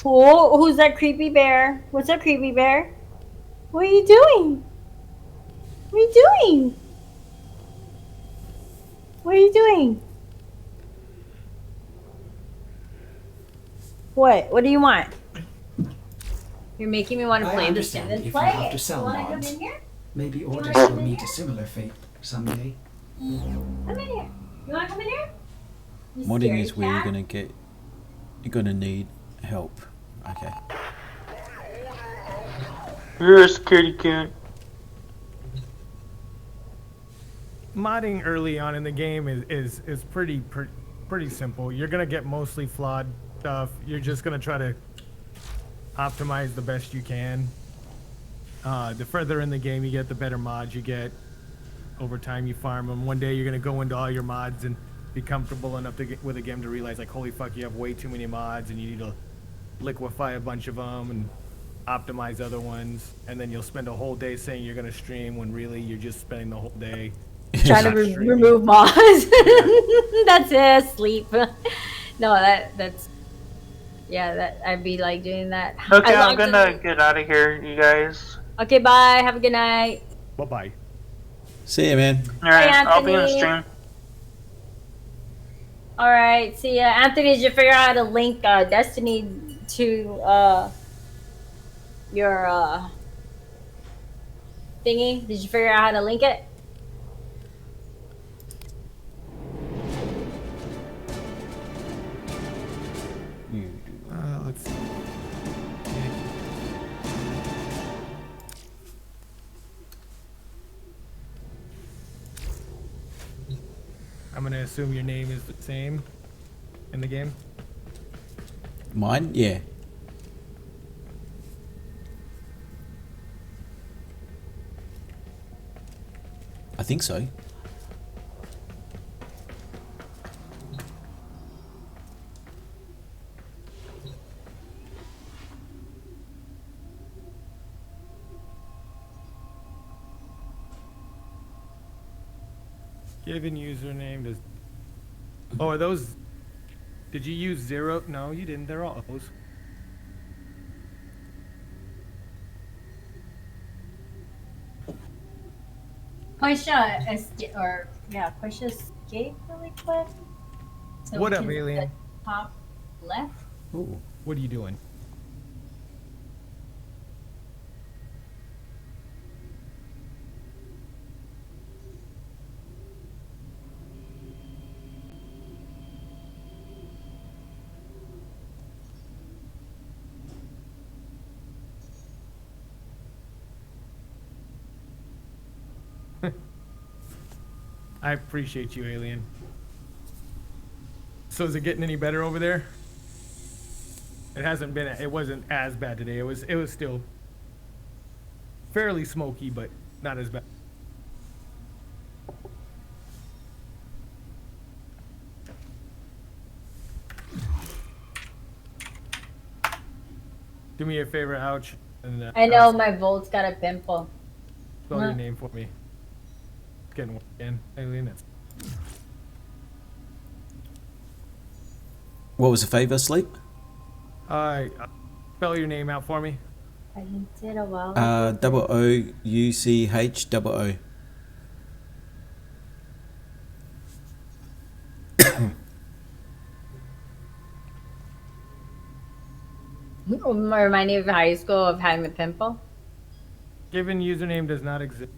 Oh, who's that creepy bear? What's that creepy bear? What are you doing? What are you doing? What are you doing? What? What do you want? You're making me want to I play this understand game. if you Play have it. to sell You want to come mods. in here? Maybe wanna Ordis come will in meet here? a similar fate someday. Come in here. You want to come in here? You Modding scaredy is where you're cat? gonna need help. Okay. You're a scaredy cat. Modding early on in the game is pretty simple. You're gonna get mostly flawed stuff. You're just gonna try to optimize the best you can. The further in the game you get, the better mods you get. Over time, you farm them. One day, you're gonna go into all your mods and be comfortable enough to get with a game to realize, like, holy fuck, you have way too many mods, and you need to liquefy a bunch of them and optimize other ones. And then you'll spend a whole day saying you're gonna stream when really you're just spending the whole day Trying to not streaming. remove mods. That's it. Sleep. No, that's yeah. That I'd be like doing that. Okay, I I'm logged gonna in- get out of here, you guys. Okay, bye. Have a good night. Bye bye. See ya, man. Alright, I'll be in the Anthony. stream. All right. See ya, Anthony. Did you figure out how to link Destiny to your thingy? Did you figure out how to link it? Let's see. I'm gonna assume your name is the same in the game. Mine? Yeah. I think so. Given username does. Oh, are those? Did you use zero? No, you didn't. They're all O's. Question SJ or yeah, question escape really quick. So What we up, can- alien? the Top left. Ooh. What are you doing? I appreciate you, alien. So is it getting any better over there? It hasn't been. It wasn't as bad today. It was still fairly smoky, but not as bad. Do me a favor, ouch. And, I know my Volt's got a pimple. spell your name for me. It's getting worse again. Alien, that's What was the favour, Sleep? spell your name out for me. I did a while. ago. OOUCHOO. Remind you of high school of having a pimple. Given username does not exist.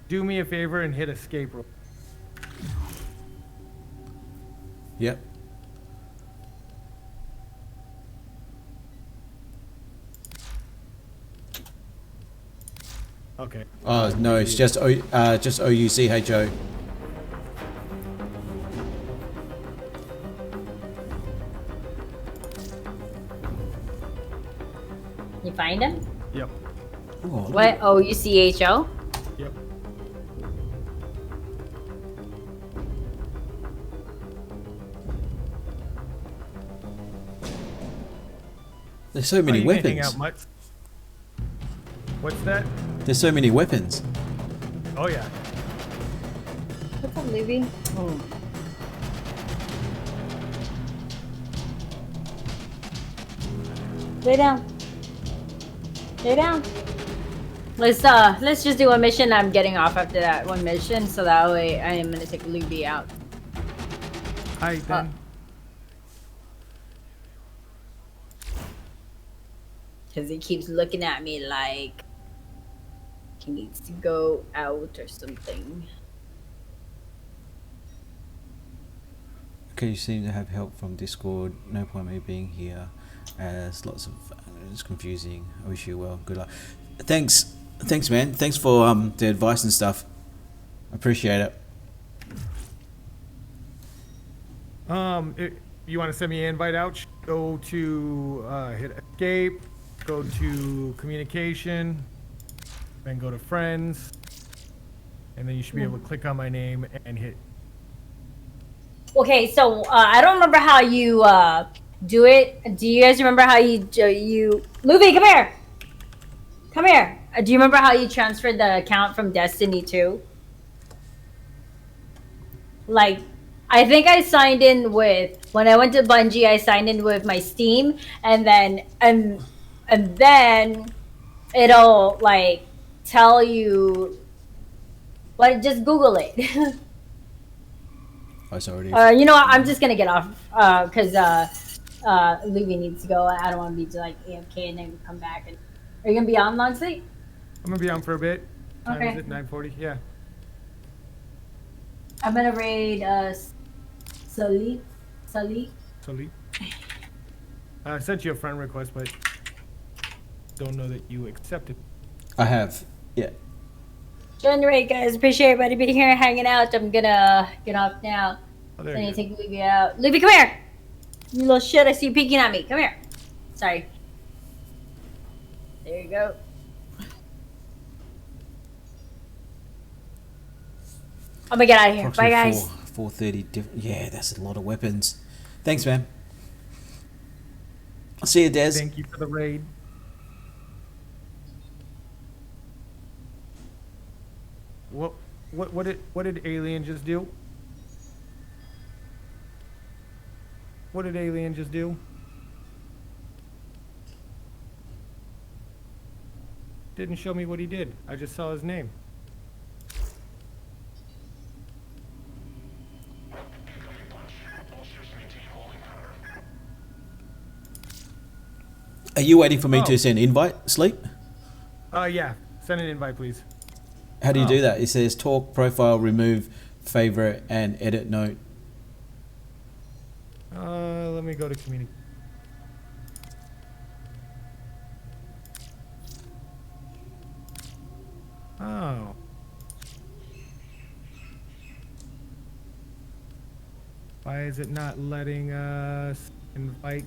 Do me a favor and hit escape. Yep. Okay. Oh no, it's just OUCHO. You find him? Yep. What? OUCHO? Yep. There's so many You can't hang weapons. out much. What's that? There's so many weapons. Oh yeah. What's up, Libby? Lay down. Lay down. Let's just do a mission. I'm getting off after that one mission, so that way I am gonna take Libby out. Hi, then. Cause he keeps looking at me like he needs to go out or something. Okay, you seem to have help from Discord. No point me being here. As lots of it's confusing. I wish you well. Good luck. Thanks, man. Thanks for the advice and stuff. Appreciate it. You want to send me an invite out? Go to hit escape. Go to communication. Then go to friends. And then you should be able to click on my name and hit. Okay, so I don't remember how you do it. Do you guys remember how you Luffy, come here. Come here. Do you remember how you transferred the account from Destiny 2? Like, I think I signed in with when I went to Bungie. I signed in with my Steam, and then it'll like tell you. But just Google it. Oh, it's already. You know what? I'm just gonna get off because Levy needs to go. I don't want to be like AFK and then come back. And are you gonna be on long sleep? I'm gonna be on for a bit. Time Okay. is it? 9:40. Yeah. I'm gonna raid Sully. Salute. I sent you a friend request, but don't know that you accepted. I have. Yeah. Generate, guys. Appreciate everybody being here, hanging out. I'm gonna get off now. Oh, there I you need go. to take Levy out. Levy, come here. You little shit. I see you peeking at me. Come here. Sorry. There you go. I'm gonna get out of here. Bye, guys. 4:30. Yeah, that's a lot of weapons. Thanks, man. I'll see you, Des. Thank you for the raid. What did Alien just do? What did Alien just do? Didn't show me what he did. I just saw his name. Are you waiting for me Oh. to send invite, Sleep? Yeah. Send an invite, please. How do you do that? It says talk, profile, remove, favorite, and edit note. Let me go to community. Oh. Why is it not letting us invite?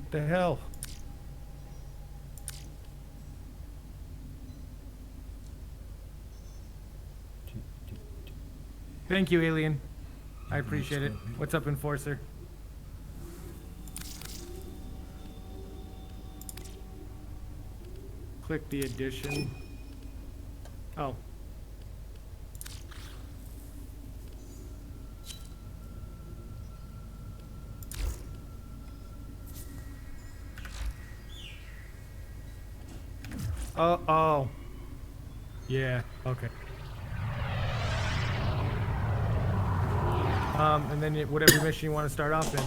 What the hell? Thank you, Alien. I appreciate it. What's up, Enforcer? Click the addition. Oh. Oh. Yeah, okay. And then whatever mission you want to start off in.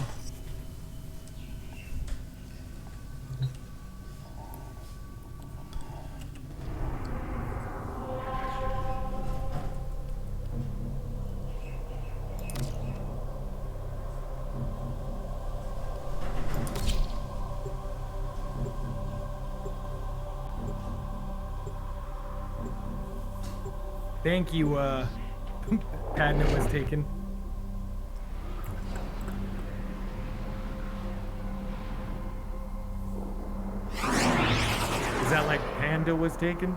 Thank you, Padna was taken. Is that like Panda was taken?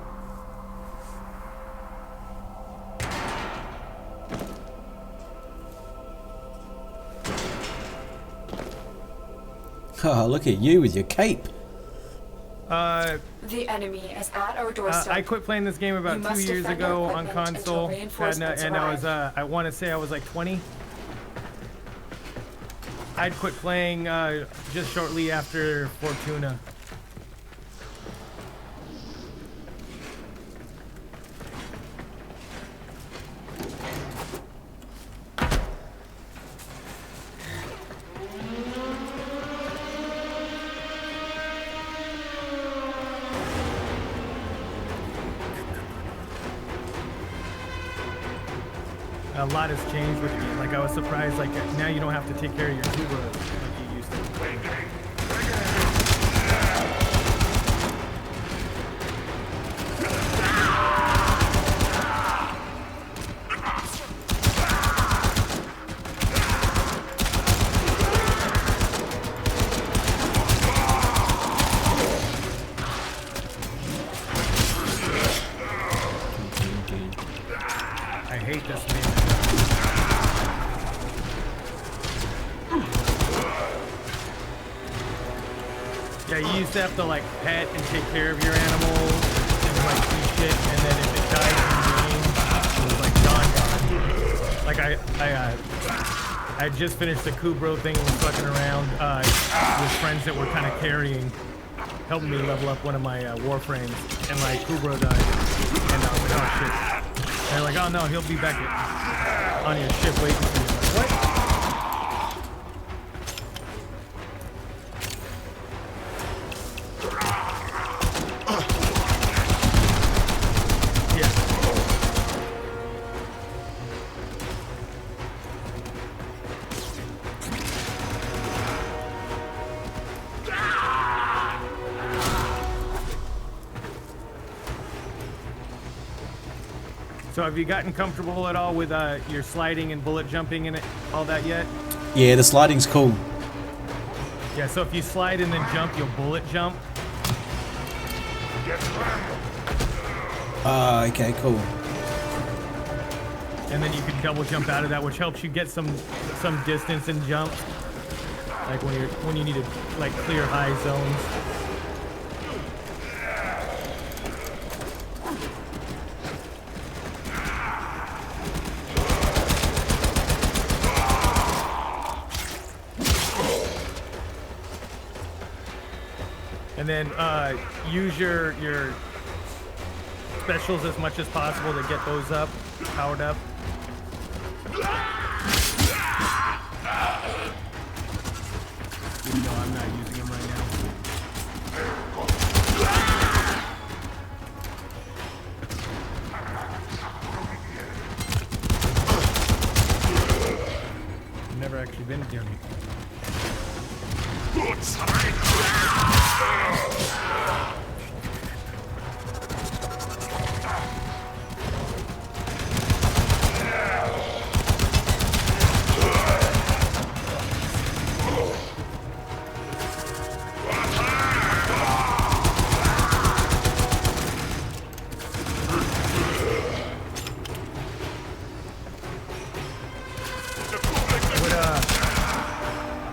Oh, look at you with your cape. The enemy is at our doorstep. I quit playing this game about You 2 must years defend our ago on equipment console, until reinforcements and I was, arrive. I want to say I was like 20. I'd quit playing just shortly after Fortuna. A lot has changed with the game. Like I was surprised. Like now you don't have to take care of your Kubra like you used to. I hate this game. Yeah, you used to have to like pet and take care of your animal and like do shit, and then if it died in the game, it was like gone. Like I just finished the Kubro thing and was fucking around with friends that were kind of carrying, helping me level up one of my Warframes, and my Kubro died, and I was like, oh shit. And they're like, oh no, he'll be back on your ship waiting for you. Like, what? So have you gotten comfortable at all with your sliding and bullet jumping and all that yet? Yeah, the sliding's cool. Yeah, so if you slide and then jump, you'll bullet jump. Okay, cool. And then you can double jump out of that, which helps you get some distance and jump. Like when you need to like clear high zones. And then use your specials as much as possible to get those up, powered up. Even though I'm not using them right now. I've never actually been to Germany.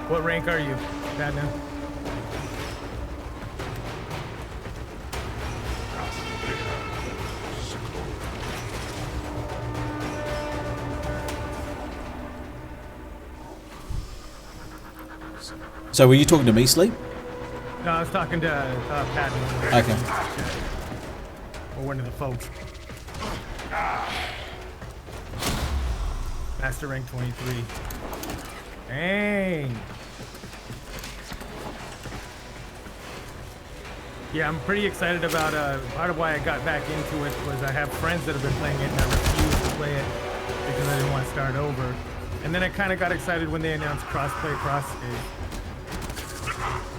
What rank are you, Batman? So were you talking to me, Sleep? No, I was talking to Patton. Okay. Or one of the folks. Master rank 23. Dang. Yeah, I'm pretty excited about part of why I got back into it was I have friends that have been playing it and I refused to play it because I didn't want to start over. And then I kind of got excited when they announced cross-play cross-save.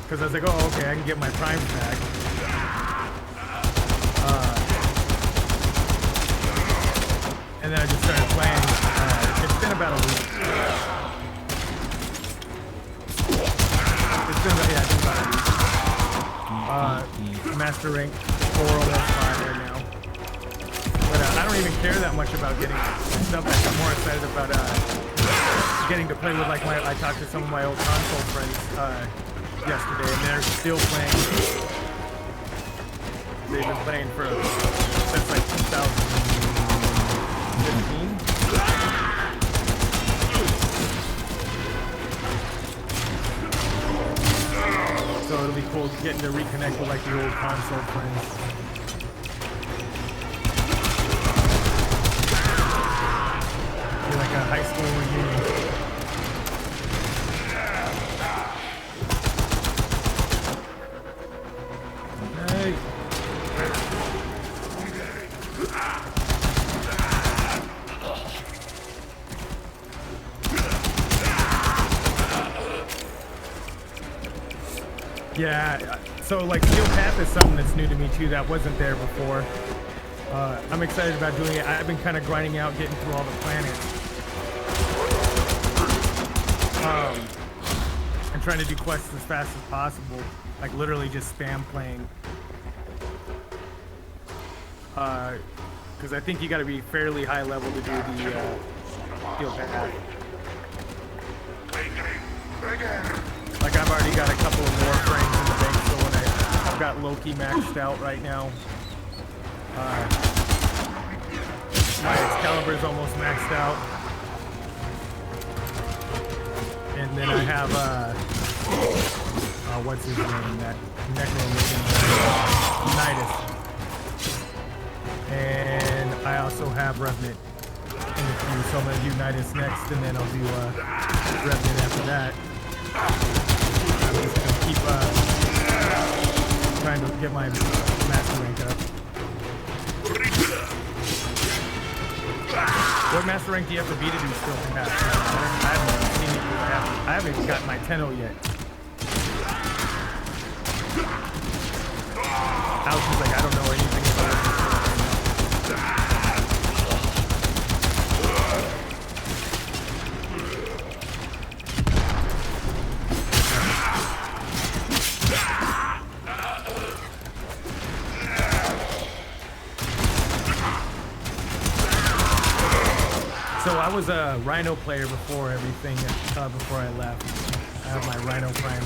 Because I was like, oh, okay, I can get my primes back. And then I just started playing. It's been about a week. It's been about a week. Master rank 4, almost 5 right now. But I don't even care that much about getting stuff back. I'm more excited about getting to play with like I talked to some of my old console friends yesterday, and they're still playing. They've been playing since like 2015. So it'll be cool getting to reconnect with like the old console friends. Be like a high school reunion. Hey. Yeah, so like Steel Path is something that's new to me too, that wasn't there before. I'm excited about doing it. I've been kind of grinding out, getting through all the planets. And trying to do quests as fast as possible. Like literally just spam playing. Because I think you gotta be fairly high level to do the Steel Path. Like I've already got a couple of Warframes in the bank, so when I've got Loki maxed out right now. My Excalibur's almost maxed out. And then I have what's his name? That Necro-looking Nidus. And I also have Revenant in the queue, so I'm gonna do Nidus next, and then I'll do Revenant after that. I'm just gonna keep trying to get my master rank up. What master rank do you have to be to do Steel Path? I haven't seen it because I haven't even gotten my 10-0 yet. Alex is like, I don't know anything about it. So I was a Rhino player before everything, before I left. I have my Rhino Prime.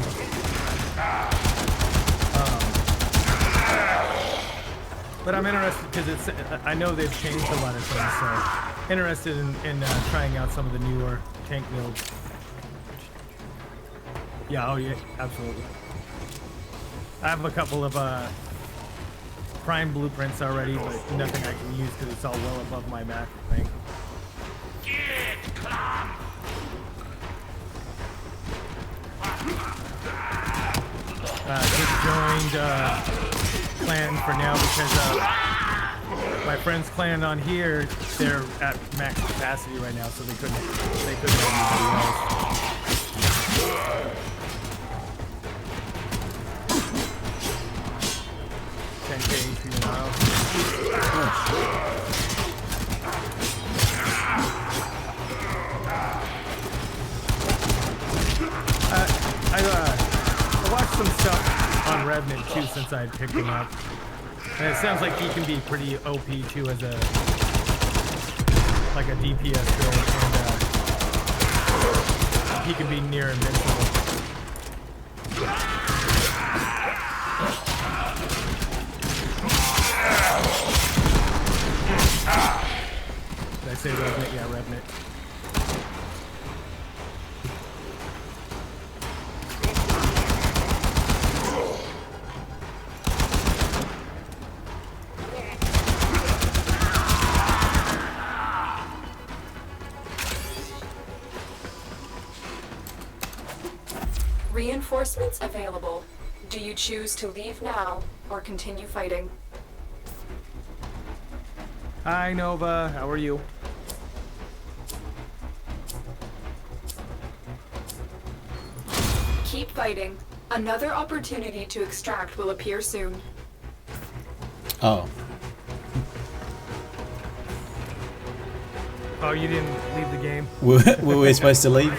But I'm interested because I know they've changed a lot of things, so interested in trying out some of the newer tank builds. Yeah, oh yeah, absolutely. I have a couple of Prime blueprints already, but nothing I can use because it's all well above my max rank. Just joined clan for now because my friend's clan on here, they're at max capacity right now, so they couldn't have anybody else. 10k HP now. I watched some stuff on Revenant too since I picked him up, and it sounds like he can be pretty OP too as a DPS build, and he can be near invincible. Did I say Revenant? Yeah, Revenant. Reinforcements available. Do you choose to leave now or continue fighting? Hi, Nova. How are you? Keep fighting. Another opportunity to extract will appear soon. Oh. Oh, you didn't leave the game? Were we supposed to leave?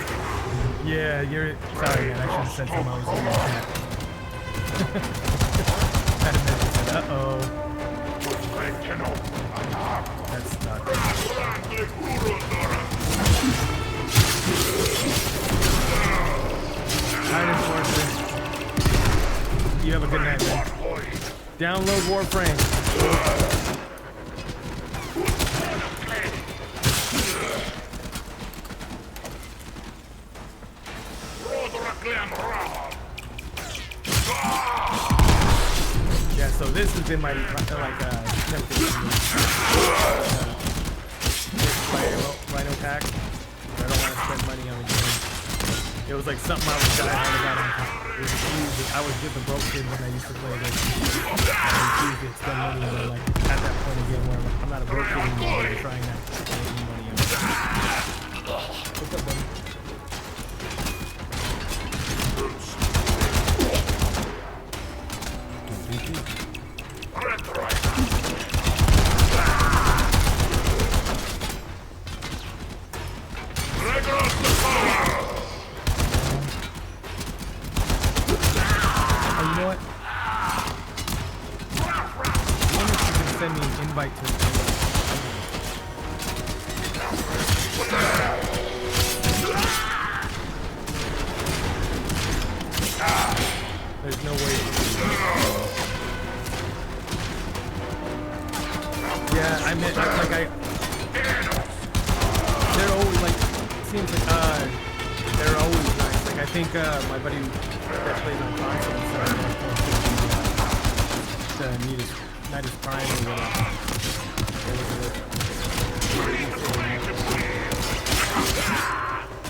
Yeah, you're... Sorry, man. I should have said something. I was doing that. Had a minute. Uh-oh. That's not good. Alright, Enforcer. You have a good night, man. Download Warframe. Yeah, so this has been my temptation. Rhino pack. I don't want to spend money on the game. It was like something I was got on. It was huge. I was just a broke kid when I used to play this. I refused to spend money on it. Like at that point again where I'm not a broke kid anymore. I'm trying not to spend any money on it. What's up, buddy? There's no way. Yeah, I meant they're always like, seems like they're always nice. Like I think my buddy that plays on console and stuff, the Nidus Prime or whatever.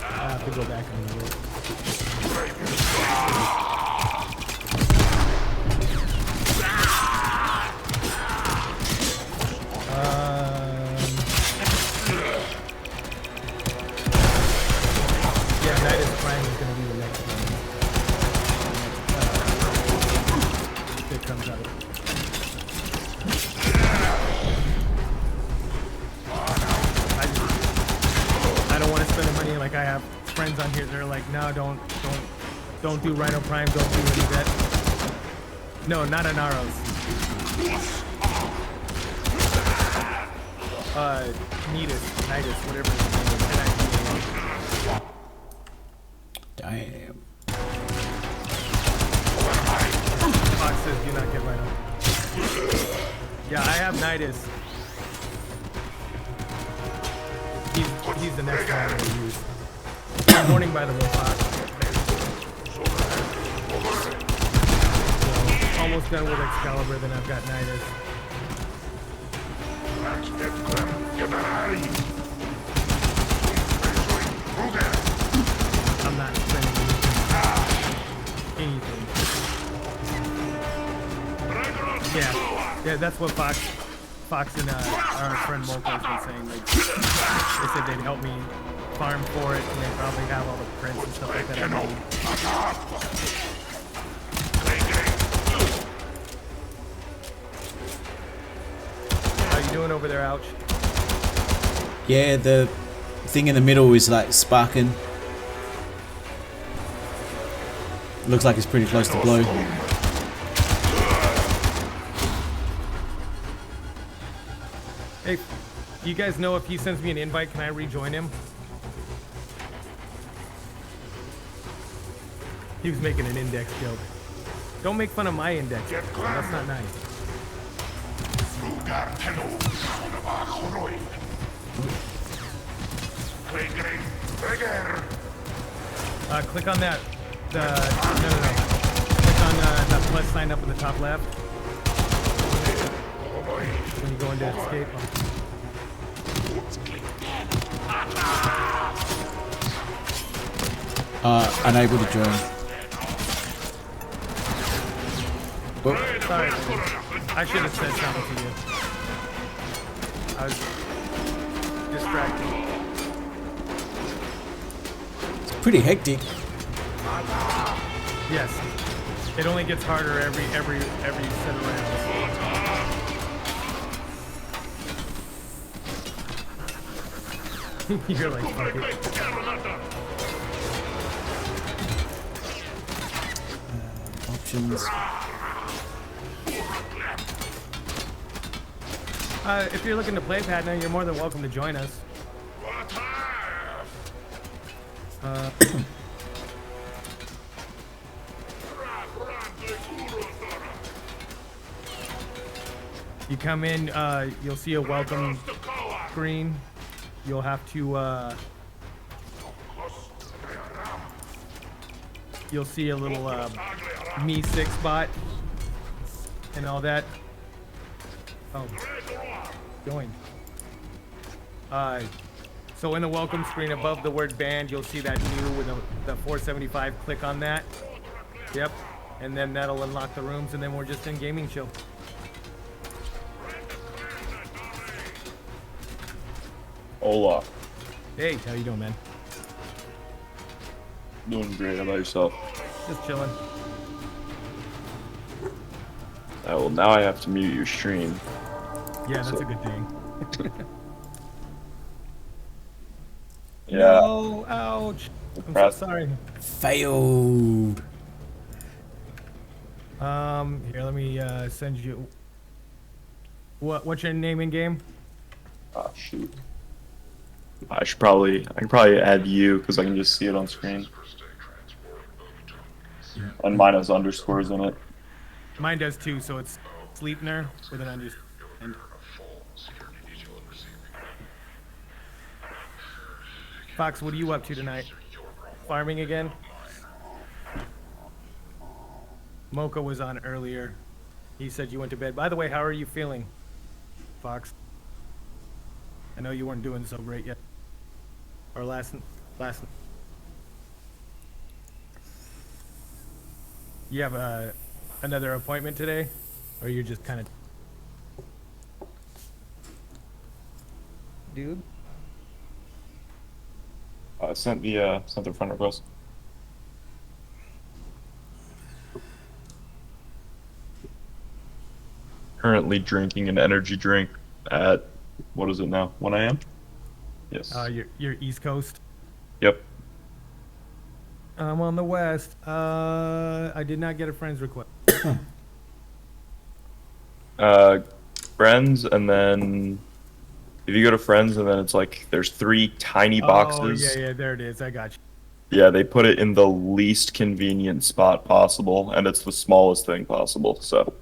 I have to go back and look. Yeah, Nidus Prime is going to be the next one. It comes out. I don't want to spend the money. Like I have friends on here that are like, no, don't do Rhino Prime. Don't do any of that. No, not Anaros. Nidus, whatever his name is. Damn. Fox says do not get Rhino. Yeah, I have Nidus. He's the next one I'm going to use. Good morning, by the way, Fox. So, almost done with Excalibur, then I've got Nidus. I'm not spending anything. Yeah, that's what Fox and our friend Moko's been saying. Like, they said they'd help me farm for it, and they probably have all the prints and stuff like that I need. How you doing over there, Ouch? Yeah, the thing in the middle is like sparking. Looks like it's pretty close to blow. Hey, do you guys know if he sends me an invite, can I rejoin him? He was making an index joke. Don't make fun of my index. That's not nice. Click on that. No. Click on that plus sign up in the top left. When you go into escape. Unable to join. Sorry, man. I should have said something to you. I was distracted. It's pretty hectic. Yes. It only gets harder every set of rounds. You're like, fuck it. Options. If you're looking to play Padna, you're more than welcome to join us. You come in, you'll see a welcome screen. You'll have to, you'll see a little Me 6 bot and all that. Oh, join. So in the welcome screen above the word band, you'll see that new with the 475. Click on that. Yep. And then that'll unlock the rooms, and then we're just in gaming show. Hola. Hey, how you doing, man? Doing great. How about yourself? Just chilling. Well, now I have to mute your stream. Yeah, that's a good thing. Yeah. No, ouch. I'm so sorry. Failed. Here, let me send you. What's your name in game? Ah, shoot. I can probably add you because I can just see it on screen. And mine has underscores in it. Mine does too, so it's Sleepner with an underscore. Fox, what are you up to tonight? Farming again? Mocha was on earlier. He said you went to bed. By the way, how are you feeling, Fox? I know you weren't doing so great yet. Or last. You have another appointment today, or you're just kind of. Dude. Sent the friend request. Currently drinking an energy drink at, what is it now? 1 a.m. Yes. You're East Coast. Yep. I'm on the West. I did not get a friend's request. Friends, and then if you go to friends, and then it's like there's 3 tiny boxes. Oh, yeah, there it is. I got you. Yeah, they put it in the least convenient spot possible, and it's the smallest thing possible, so.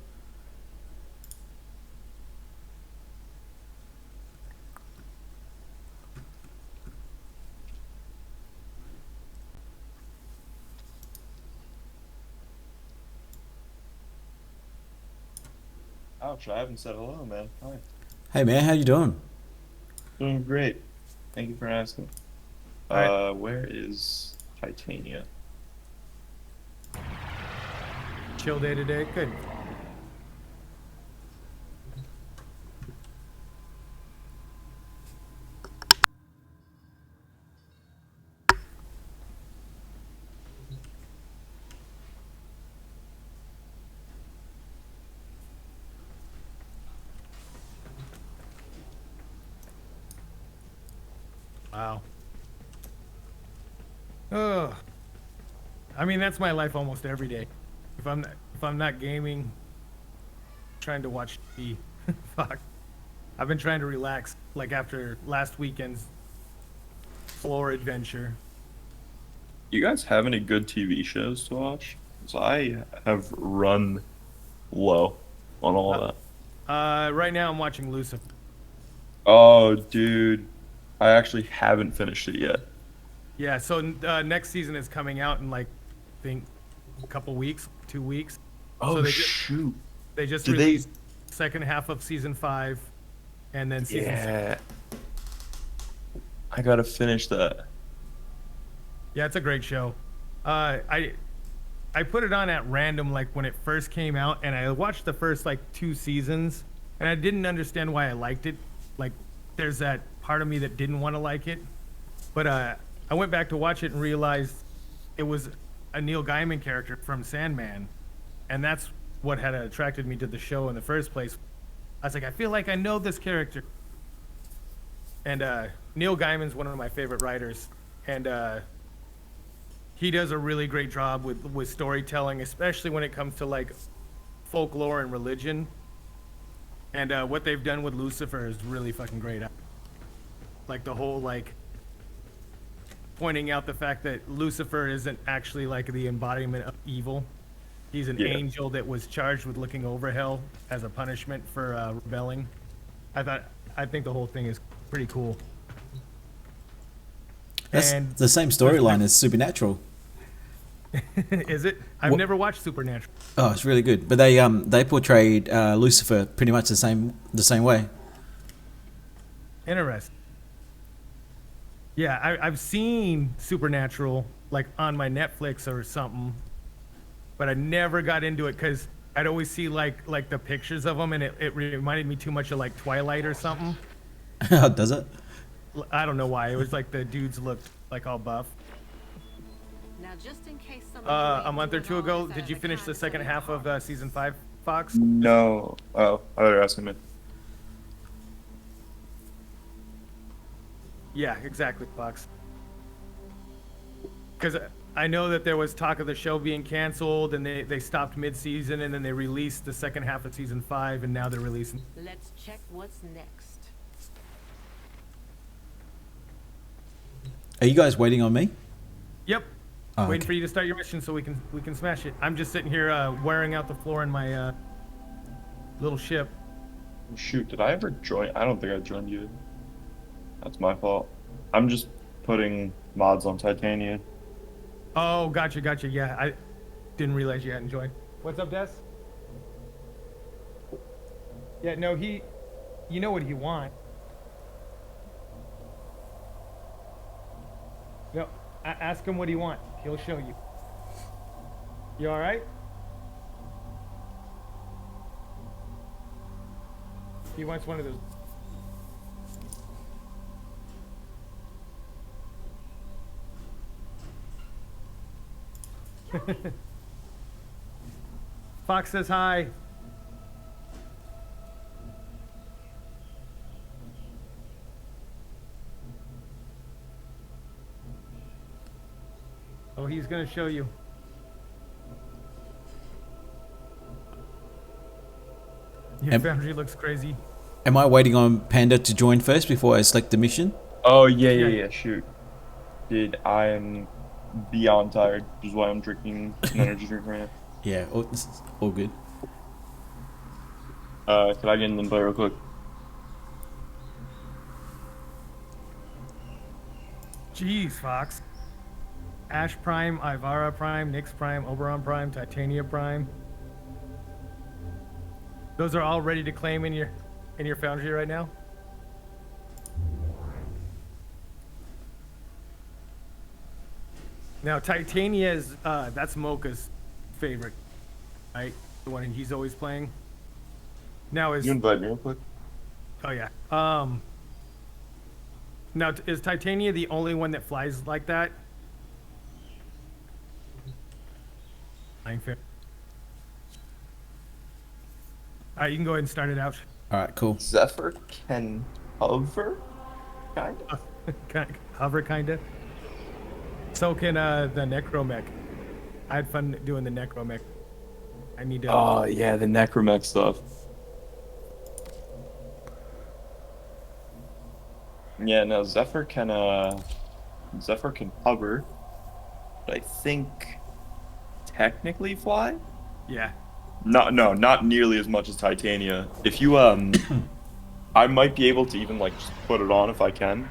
Ouch, I haven't said hello, man. Hi. Hey man, how you doing? Doing great. Thank you for asking. Alright. Where is Titania? Chill day today. Good. Wow. Ugh. I mean, that's my life almost every day. If I'm not gaming, trying to watch TV. Fuck. I've been trying to relax, like after last weekend's floor adventure. You guys have any good TV shows to watch? 'Cause I have run low on all that. Right now I'm watching Lucifer. Oh, dude. I actually haven't finished it yet. Yeah, so next season is coming out in like, I think, a couple weeks, 2 weeks. Oh, So shoot. They just Did they- released second half of season 5, and then season 6. Yeah. I gotta finish that. Yeah, it's a great show. I I put it on at random, like when it first came out, and I watched the first like 2 seasons, and I didn't understand why I liked it. Like, there's that part of me that didn't want to like it, but I went back to watch it and realized it was a Neil Gaiman character from Sandman, and that's what had attracted me to the show in the first place. I was like, I feel like I know this character. And Neil Gaiman's one of my favorite writers, and he does a really great job with storytelling, especially when it comes to like folklore and religion. And what they've done with Lucifer is really fucking great. Like the whole like pointing out the fact that Lucifer isn't actually like the embodiment of evil. He's an angel that was charged with looking over hell as a punishment for rebelling. I think the whole thing is pretty cool. That's And the same storyline as Supernatural. is it? I've never watched Supernatural. Oh, it's really good. But they portrayed Lucifer pretty much the same way. Interesting. Yeah, I've seen Supernatural like on my Netflix or something, but I never got into it because I'd always see like the pictures of them, and it reminded me too much of like Twilight or something. Does it? I don't know why. It was like the dudes looked like all buff. Now, just in case A month or two ago, did you finish the second half of season 5, Fox? No. Oh, I thought you were asking me. Yeah, exactly, Fox. Because I know that there was talk of the show being canceled, and they stopped mid-season, and then they released the second half of season 5, and now they're releasing. Let's check what's next. Are you guys waiting on me? Yep. Oh, Waiting okay. for you to start your mission so we can smash it. I'm just sitting here wearing out the floor in my little ship. Shoot, did I ever join? I don't think I joined you. That's my fault. I'm just putting mods on Titania. Oh, gotcha. Yeah, I didn't realize you hadn't joined. What's up, Des? Yeah, no, you know what you want. No, ask him what he wants. He'll show you. You all right? He wants one of those. Fox says hi. Oh, he's gonna show you. Your foundry looks crazy. Am I waiting on Panda to join first before I select the mission? Oh, yeah, shoot. Dude, I am beyond tired, which is why I'm drinking an energy drink right now. Yeah, all good. Could I get in the play real quick? Jeez, Fox. Ash Prime, Ivara Prime, Nyx Prime, Oberon Prime, Titania Prime. Those are all ready to claim in your foundry right now? Now Titania is that's Mocha's favorite, right? The one he's always playing. Now is You invite me real quick? oh yeah. Now is Titania the only one that flies like that? Flying fair. All right, you can go ahead and start it out. All right, cool. Zephyr can hover? Kind of? Hover, kinda. So can the Necromech. I had fun doing the Necromech. I need to. Oh, yeah, the Necromech stuff. Yeah, no, Zephyr can hover, but I think technically fly? Yeah. Not nearly as much as Titania. If you I might be able to even like just put it on if I can,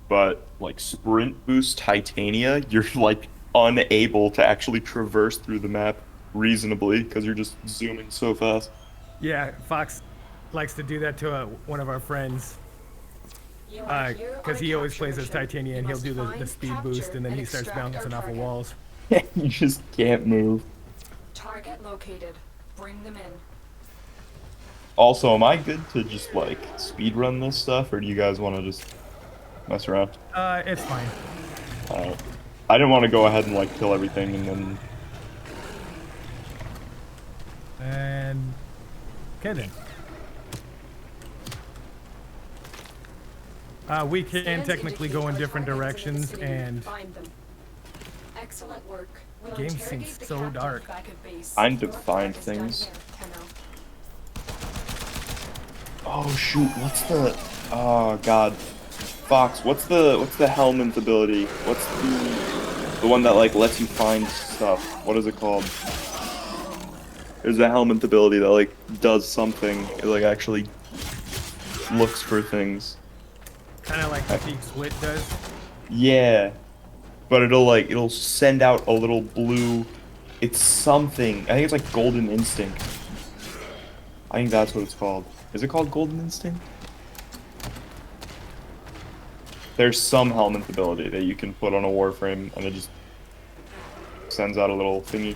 but like sprint boost Titania, you're like unable to actually traverse through the map reasonably because you're just zooming so fast. Yeah, Fox likes to do that to one of our friends. Because he always plays as Titania and he'll do the speed boost and then he starts bouncing off of walls. You just can't move. Target located. Bring them in. Also, am I good to just like speed run this stuff, or do you guys want to just mess around? It's fine. I didn't want to go ahead and like kill everything and then. And okay then. We can Scans technically indicate go in our different targets are in the directions, vicinity. and Find them. Excellent work. We'll Game interrogate seems the so captive dark. back at base. Trying to Your find part is done things. here, Tenno. Oh shoot! What's the? Oh god, Fox. What's the Hellman's ability? What's the one that like lets you find stuff? What is it called? There's a Hellman's ability that like does something. It like actually looks for things. kind of like the Peak's Wit does. Yeah, but it'll send out a little blue. It's something. I think it's like Golden Instinct. I think that's what it's called. Is it called Golden Instinct? There's some helmet ability that you can put on a Warframe, and it just sends out a little thingy.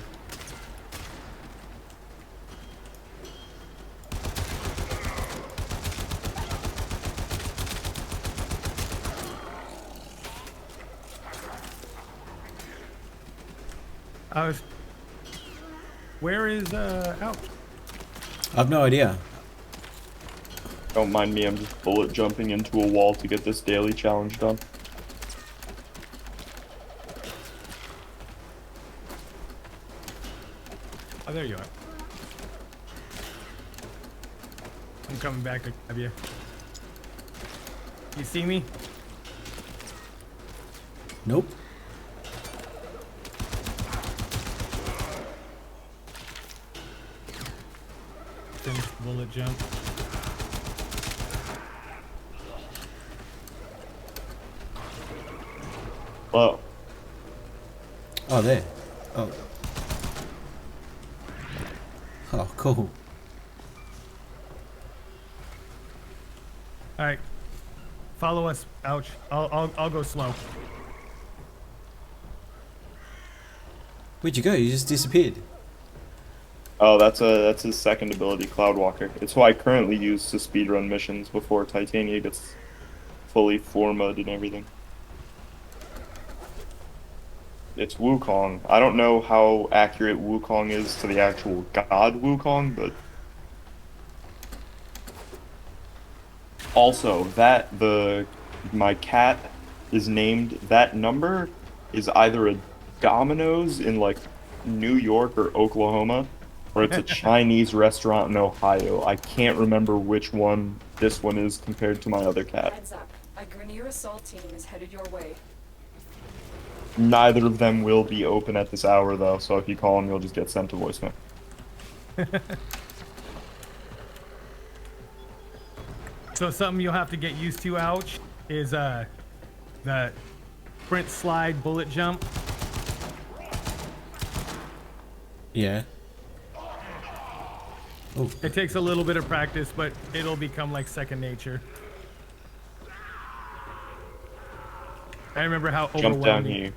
Where is out? I've no idea. Don't mind me, I'm just bullet jumping into a wall to get this daily challenge done. Oh, there you are. I'm coming back to grab you. You see me? Nope. Finish the bullet jump. Whoa. Oh, there. Oh. Oh, cool. All right, follow us. Ouch. I'll go slow. Where'd you go? You just disappeared. Oh, that's his second ability, Cloudwalker. It's what I currently use to speedrun missions before Titania gets fully formatted and everything. It's Wukong. I don't know how accurate Wukong is to the actual god Wukong, but also my cat is named, that number is either a Domino's in like New York or Oklahoma, or it's a Chinese restaurant in Ohio. I can't remember which one this one is compared to my other cat. Heads up. A Grenier assault team is headed your way. Neither of them will be open at this hour though, so if you call them, you'll just get sent to voicemail. So something you'll have to get used to, ouch, is the sprint slide bullet jump. Yeah. Oh. It takes a little bit of practice, but it'll become like second nature. I remember how Jump down overwhelming. here.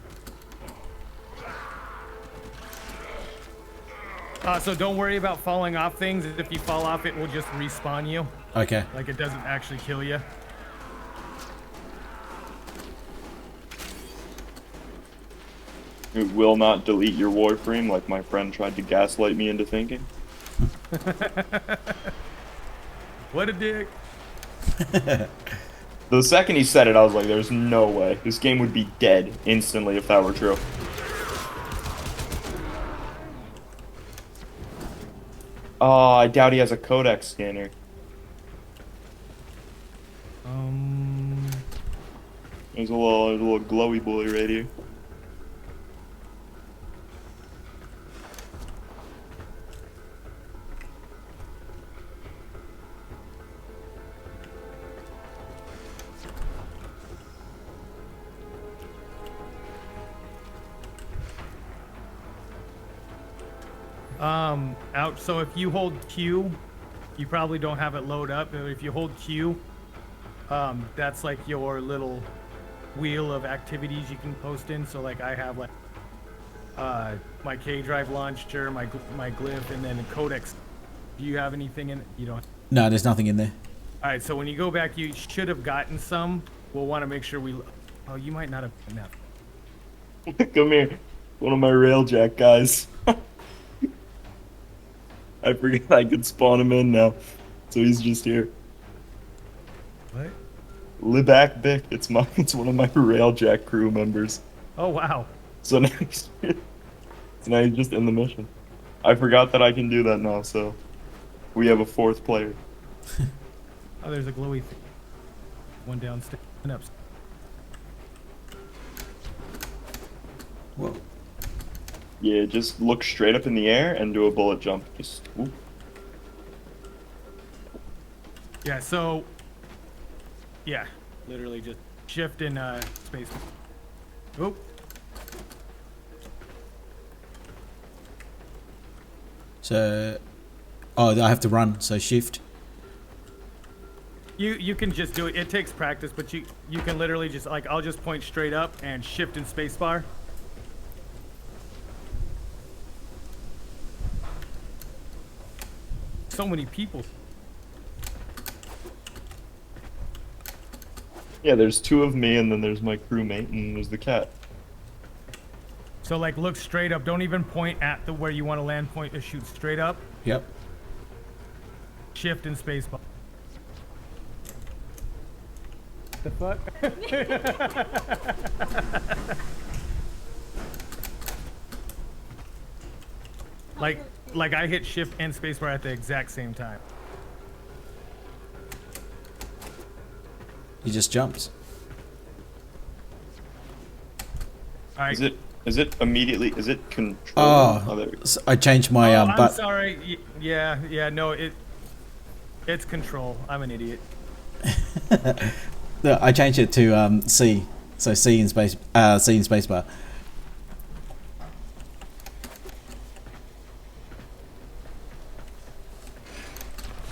So don't worry about falling off things. If you fall off, it will just respawn you. Okay. Like it doesn't actually kill you. It will not delete your Warframe like my friend tried to gaslight me into thinking. What a dick. The second he said it, I was like, there's no way. This game would be dead instantly if that were true. Oh, I doubt he has a codec scanner. There's a little glowy boy right here. Out. So if you hold Q, you probably don't have it load up. But if you hold Q, that's like your little wheel of activities you can post in. So like I have like my K drive launcher, my glyph, and then the codex. Do you have anything in it? You don't. No, there's nothing in there. All right, so when you go back, you should have gotten some. We'll want to make sure we. Oh, you might not have. No. Come here. One of my railjack guys. I forget I could spawn him in now. So he's just here. What? Libak Bick. It's one of my railjack crew members. Oh wow. So now he's just in the mission. I forgot that I can do that now, so we have a 4th player. Oh, there's a glowy thing. One downstairs and upstairs. Whoa. Yeah, just look straight up in the air and do a bullet jump. Just whoop. Yeah, so yeah, literally just shift in space. Oop. So, oh, I have to run. So shift. You can just do it. It takes practice, but you can literally just like I'll just point straight up and shift in spacebar. So many people. Yeah, there's 2 of me, and then there's my crewmate, and there's the cat. So like look straight up. Don't even point at the where you want to land. Point to shoot straight up. Yep. Shift in spacebar. The fuck? like I hit shift and spacebar at the exact same time. He just jumps. All right. Is it immediately? Is it control? Oh, There we go. I changed my I'm but. sorry. Yeah. No, it's control. I'm an idiot. No, I changed it to C. So C in spacebar.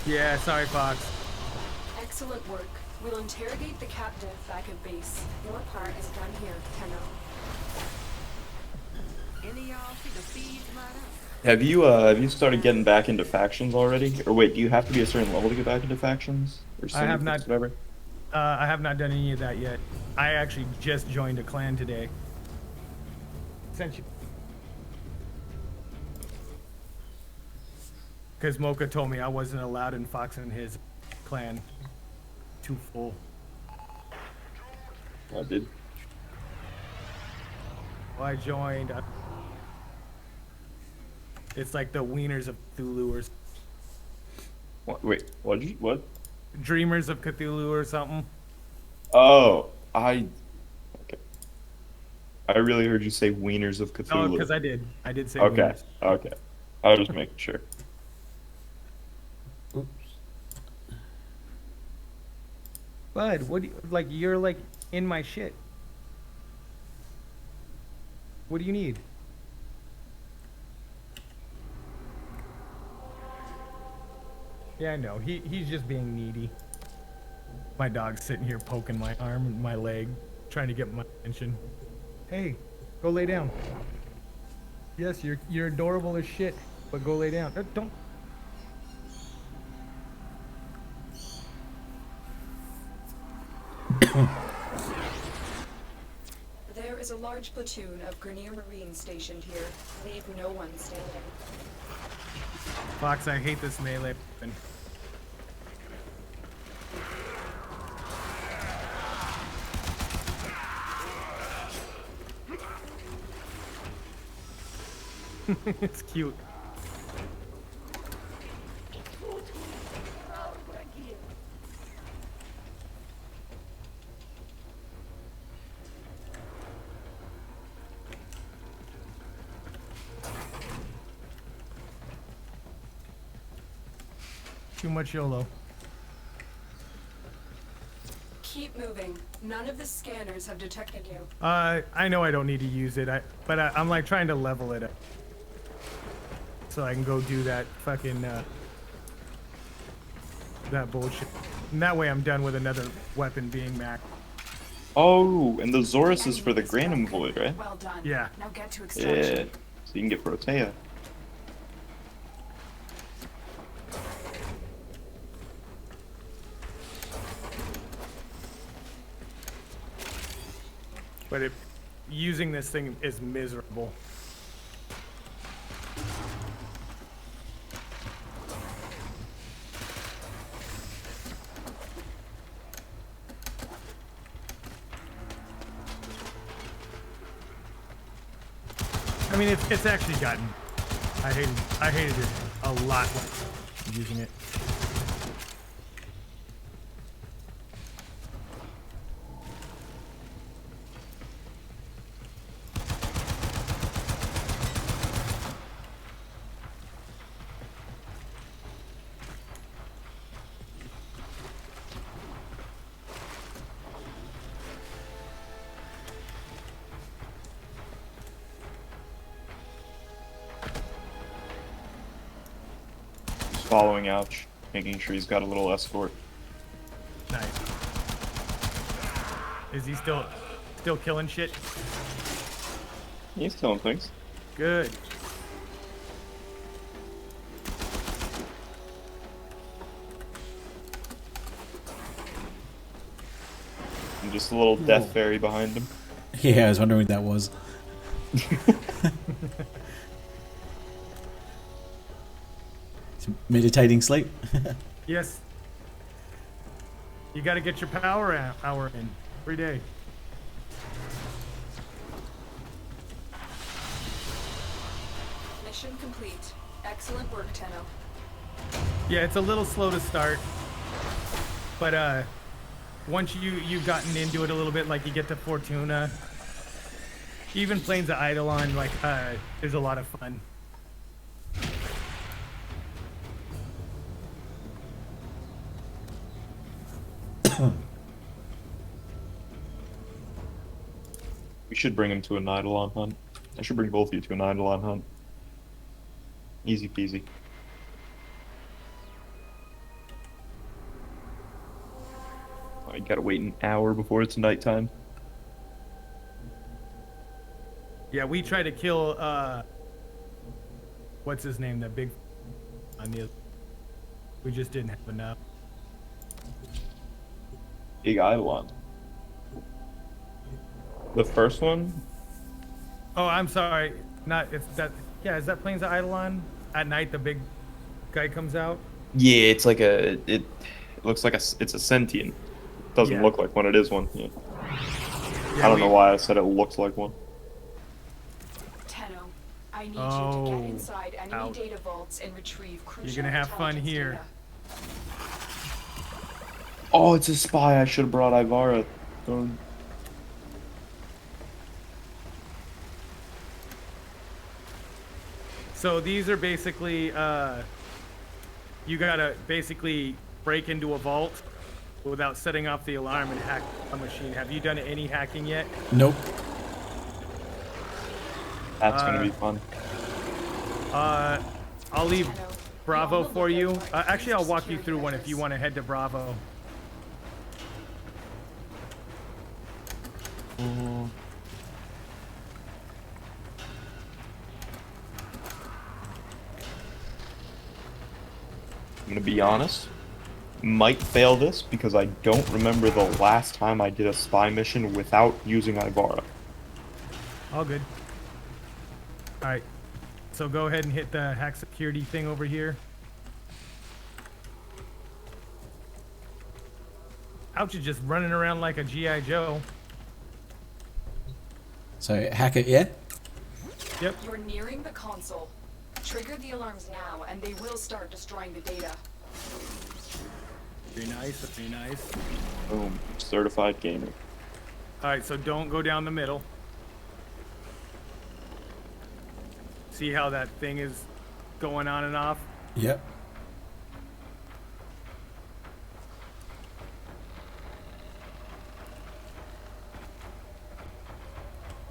Yeah, sorry, Fox. Excellent work. We'll interrogate the captive back at base. Your part is done here, Tenno. Any of y'all see the feed light up? Have you started getting back into factions already? Or wait, do you have to be a certain level to get back into factions? Or I have syndicate, not. Whatever. I have not done any of that yet. I actually just joined a clan today. Sent you. Because Mocha told me I wasn't allowed in Fox and his clan. Too full. I did. Well, I joined. It's like the Wieners of Cthulhu or What, wait, what? Dreamers of Cthulhu or something. Oh, okay. I really heard you say Wieners of Cthulhu. No, because I did. I did say Okay, Wieners. okay. I was just making sure. Bud, what do you, like you're like in my shit. What do you need? Yeah, I know. He's just being needy. My dog's sitting here poking my arm and my leg, trying to get my attention. Hey, go lay down. Yes, you're adorable as shit, but go lay down. Don't. There is a large platoon of Grenier Marines stationed here. Leave no one standing. Fox, I hate this melee weapon. It's cute. Too much YOLO. Keep moving. None of the scanners have detected you. I know I don't need to use it, but I'm like trying to level it up. So I can go do that fucking, that bullshit. And that way I'm done with another weapon being maxed. Oh, and the Zorus is Enemy for the is Granum broken. Void, right? Well done. Yeah. Now get to Yeah. extraction. So you can get Protea. But using this thing is miserable. I mean, it's actually gotten. I hated it a lot using it. Just following Ouch, making sure he's got a little escort. Nice. Is he still killing shit? He's killing things. Good. And just a little death fairy behind him. Yeah, I was wondering what that was. Meditating sleep. Yes. You got to get your power hour in every day. Mission complete. Excellent work, Tenno. Yeah, it's a little slow to start, but once you've gotten into it a little bit, like you get to Fortuna, even Plains of Eidolon, like is a lot of fun. We should bring him to an Eidolon hunt. I should bring both of you to an Eidolon hunt. Easy peasy. Oh, you gotta wait an hour before it's nighttime. Yeah, we tried to kill what's his name, that big on the. We just didn't have enough. Big Eidolon. The first one? Oh, I'm sorry. Not it's that. Yeah, is that Plains of Eidolon? At night, the big guy comes out. Yeah, it's like it looks like it's a sentient. It doesn't Yeah. look like one, it is one. Yeah. Yeah, I don't know why I said it looks like one. Tenno, I need you to Oh, get inside enemy ouch. data vaults and retrieve crucial You're gonna have fun intelligence here. data. Oh, it's a spy. I should have brought Ivara. Darn. So these are basically, you gotta basically break into a vault without setting off the alarm and hack a machine. Have you done any hacking yet? Nope. That's gonna be fun. I'll leave Tenno, Bravo the only for you. verified Actually, I'll walk you security through one if you measures. want to head to Bravo. I'm gonna be honest. Might fail this because I don't remember the last time I did a spy mission without using Ivara. All good. All right. So go ahead and hit the hack security thing over here. Ouch, is just running around like a G.I. Joe. So hack it, yeah? Yep. You're nearing the console. Trigger the alarms now, and they will start destroying the data. Very nice, very nice. Boom. Certified gamer. All right, so don't go down the middle. See how that thing is going on and off? Yep.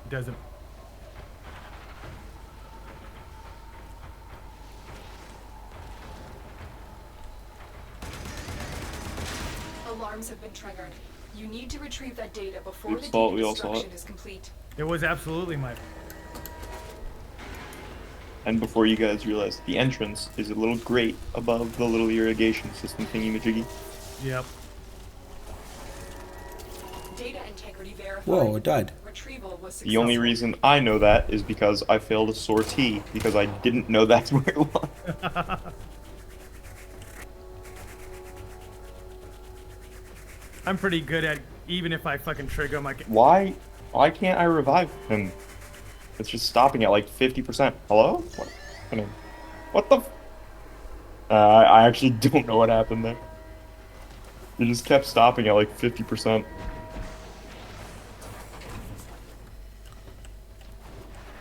Doesn't. Alarms have been triggered. You need to retrieve that data before Oops, the fault, data we all saw destruction it. is complete. It was absolutely my. And before you guys realize, the entrance is a little grate above the little irrigation system thingy-majiggy. Yep. Data integrity verified. Whoa, I died. Retrieval was The only successful. reason I know that is because I failed a sortie, because I didn't know that's where it was. I'm pretty good at, even if I fucking trigger him, Why can't I revive him? It's just stopping at like 50%. Hello? What? I mean, what the f- I actually don't know what happened there. It just kept stopping at like 50%.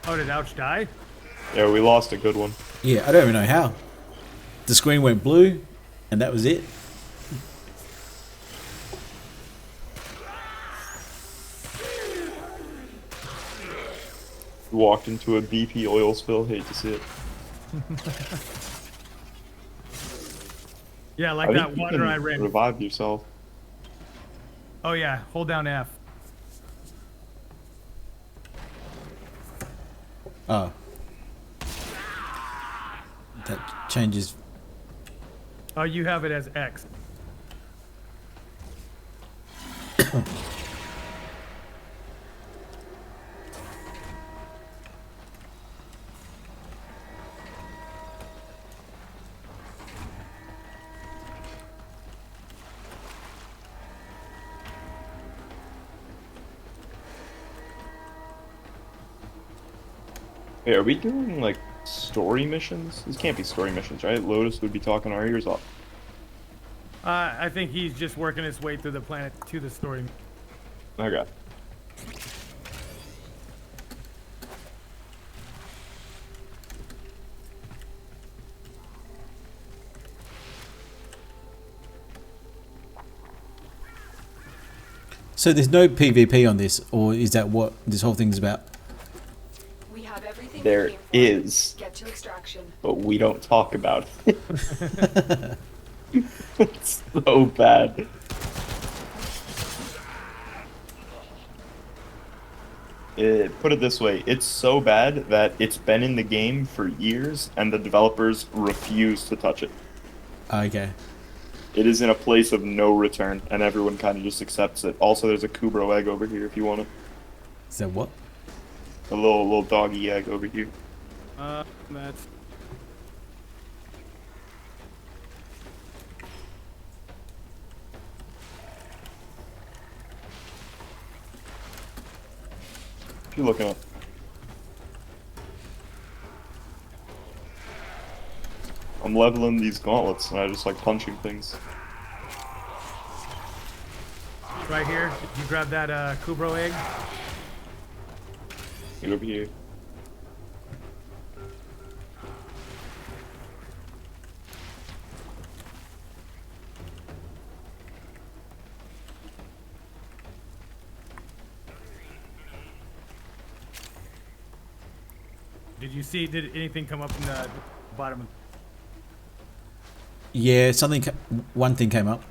Oh, did Ouch die? Yeah, we lost a good one. Yeah, I don't even know how. The screen went blue, and that was it. Walked into a BP oil spill, hate to see it. Yeah, like I that think you water can I ran. revive yourself. Oh yeah, hold down F. Oh. That changes. Oh, you have it as X. Hey, are we doing like story missions? This can't be story missions, right? Lotus would be talking our ears off. I think he's just working his way through the planet to the story. Okay. So there's no PvP on this, or is that what this whole thing's about? We have everything There we came for. is, Get to extraction. but we don't talk about it. It's so bad. Put it this way, it's so bad that it's been in the game for years and the developers refuse to touch it. Okay. It is in a place of no return and everyone kind of just accepts it. Also, there's a Kubro egg over here if you want it. Is that what? A little doggy egg over here. That's. What you looking at? I'm leveling these gauntlets and I just like punching things. Right here. You grab that Kubro egg. Get over here. Did anything come up in the bottom of... Yeah, one thing came up.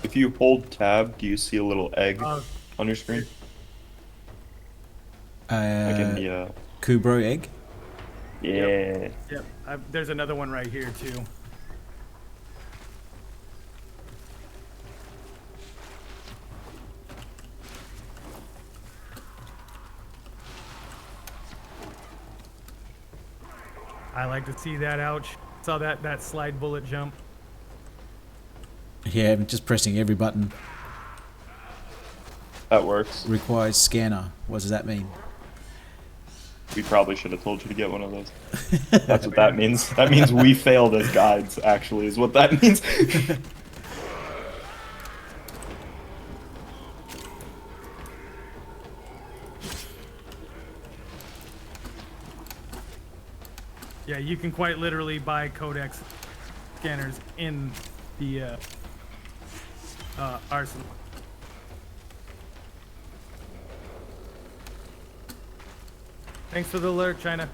If you hold tab, do you see a little egg on your screen? Like in the, Kubro egg. yeah. Yep. There's another one right here too. I like to see that. Ouch. Saw that slide bullet jump. Yeah, I'm just pressing every button. That works. Requires scanner. What does that mean? We probably should have told you to get one of those. That's what that means. That means we failed as guides, actually, is what that means. Yeah, you can quite literally buy codex scanners in the arsenal. Thanks for the alert, China.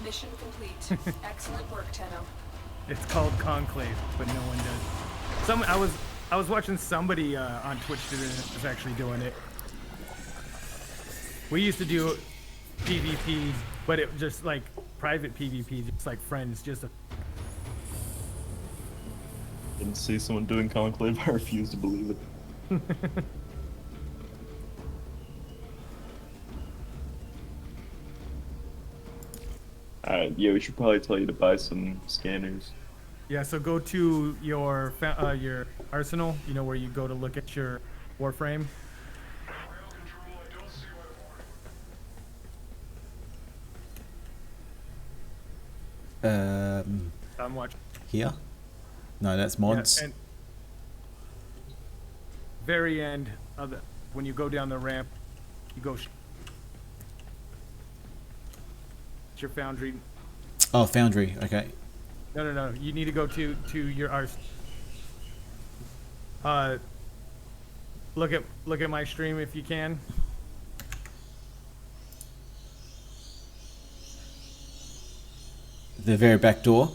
Mission complete. Excellent work, Tenno. It's called Conclave, but no one does. I was watching somebody on Twitch today that was actually doing it. We used to do PvP, but it was just like private PvP, just like friends, just a Didn't see someone doing Conclave. I refuse to believe it. Alright, yeah, we should probably tell you to buy some scanners. Yeah, so go to your arsenal, you know, where you go to look at your Warframe. I'm watching. Here? No, that's mods. Yeah, and very end of the, when you go down the ramp, you go. It's your foundry. Oh, Foundry. Okay. No. You need to go to your ars. Look at my stream if you can. The very back door.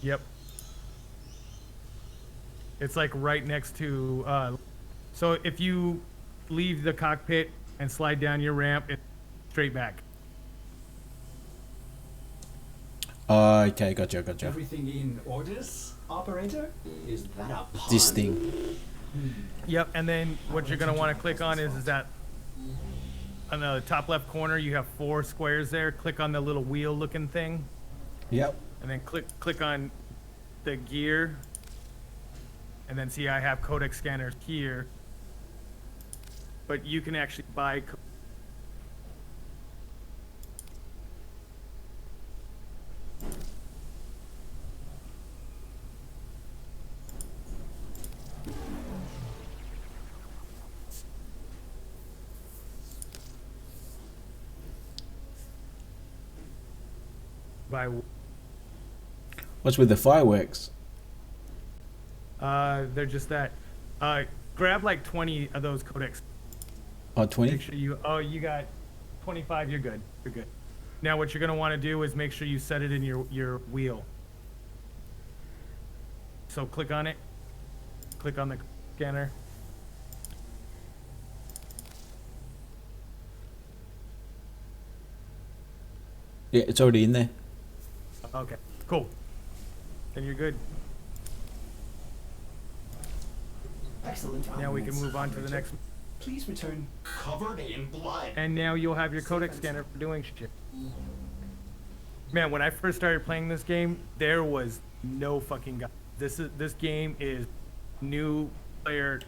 Yep. It's like right next to. So if you leave the cockpit and slide down your ramp, it's straight back. Okay, gotcha. Everything in orders, operator? Is that a pun? This thing. Yep, and then what you're gonna want to click on is that on the top left corner you have 4 squares there. Click on the little wheel looking thing, Yep. and then click on the gear, and then see I have codec scanners here, but you can actually buy. By What's with the fireworks? they're just that. Grab like 20 of those codecs. Oh, 20? Make sure you got 25. You're good. You're good. Now what you're gonna want to do is make sure you set it in your wheel. So click on it. Click on the scanner. Yeah, it's already in there. Okay. Cool. Then you're good. Excellent. Now we can move on to the next. Please return covered in blood. And now you'll have your codec scanner for doing shit. Man, when I first started playing this game, there was no fucking guy. This game is new player.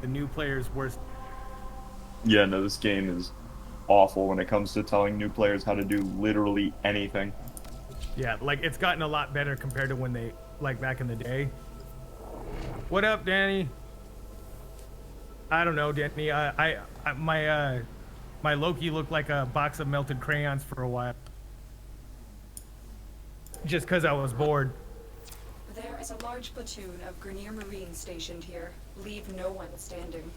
The new player's worst. Yeah, no, this game is awful when it comes to telling new players how to do literally anything. Yeah, like it's gotten a lot better compared to when they like back in the day. What up, Danny? I don't know, Danny. My Loki looked like a box of melted crayons for a while. Just because I was bored. There is a large platoon of Grenier Marines stationed here. Leave no one standing.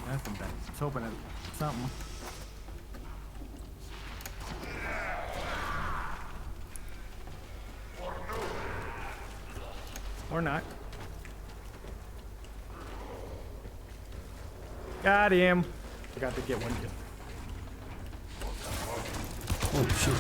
Nothing bad. Let's open it. Something. Or not. Got him. Forgot to get one kill. Oh, shit.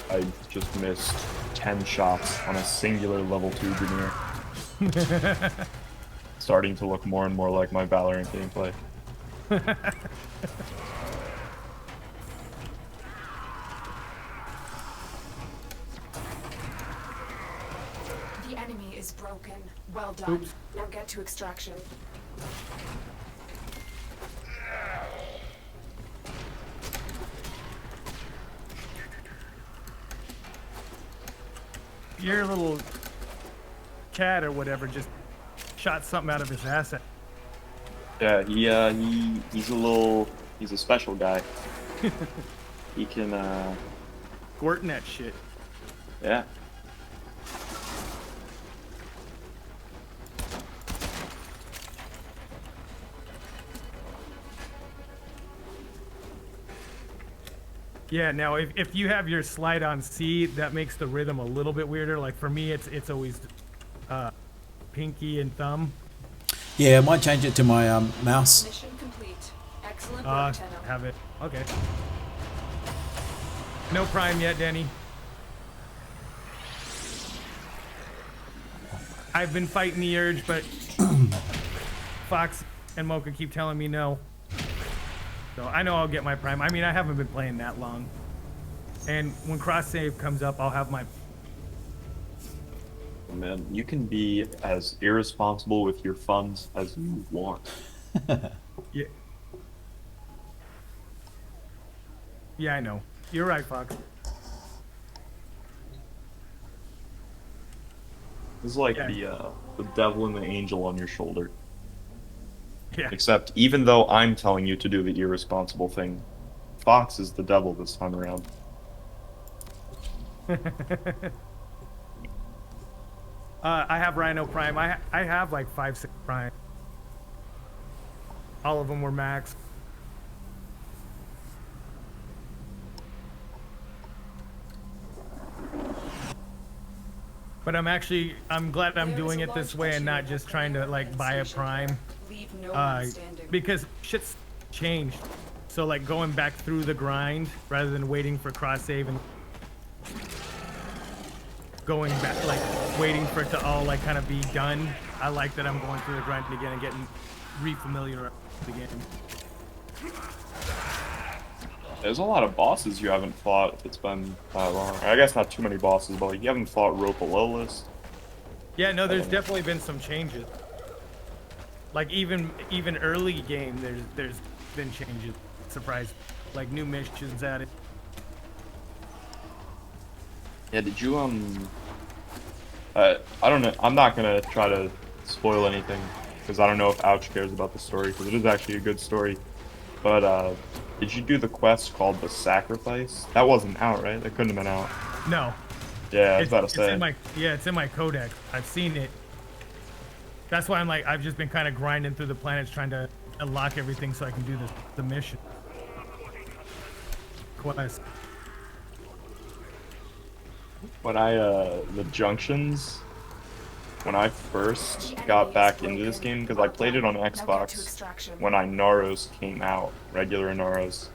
I just missed 10 shots on a singular level 2 Grenier. Starting to look more and more like my Valorant gameplay. The enemy is broken. Well done. Oops. Now get to extraction. Your little cat or whatever just shot something out of his asset. Yeah, he's a little He's a special guy. He can, Squirting that shit. yeah. Yeah, now if you have your slide on C, that makes the rhythm a little bit weirder. Like for me, it's always pinky and thumb. Yeah, I might change it to my mouse. Mission complete. Excellent work, Tenno. Have it. Okay. No prime yet, Denny. I've been fighting the urge, but Fox and Mocha keep telling me no. So I know I'll get my prime. I mean, I haven't been playing that long. And when cross save comes up, I'll have my... Man, you can be as irresponsible with your funds as you want. Yeah. Yeah, I know. You're right, Fox. This is like Yeah. the devil and the angel on your shoulder. Yeah. Except, even though I'm telling you to do the irresponsible thing, Fox is the devil this time around. I have Rhino Prime. I have like 5, 6 Prime. All of them were max. But I'm glad I'm doing it this way and not just trying to like buy a Prime. Leave no one standing. Because shit's changed. So like going back through the grind rather than waiting for cross save and going back, like waiting for it to all like kind of be done. I like that I'm going through the grind again and getting re-familiar with the game. There's a lot of bosses you haven't fought. It's been that long. I guess not too many bosses, but like you haven't fought Ropalolis. Yeah, no, there's definitely been some changes. Like even early game, there's been changes. Surprise, like new missions added. Yeah, did you I don't know. I'm not gonna try to spoil anything because I don't know if Ouch cares about the story because it is actually a good story. But did you do the quest called the Sacrifice? That wasn't out, right? That couldn't have been out. No. Yeah, I was about to It's say. it's in my codex. I've seen it. That's why I'm like, I've just been kind of grinding through the planets trying to unlock everything so I can do the mission. Quest. When the junctions, when I first got back into this game, because I played it on Xbox when Inaros came out, regular Inaros,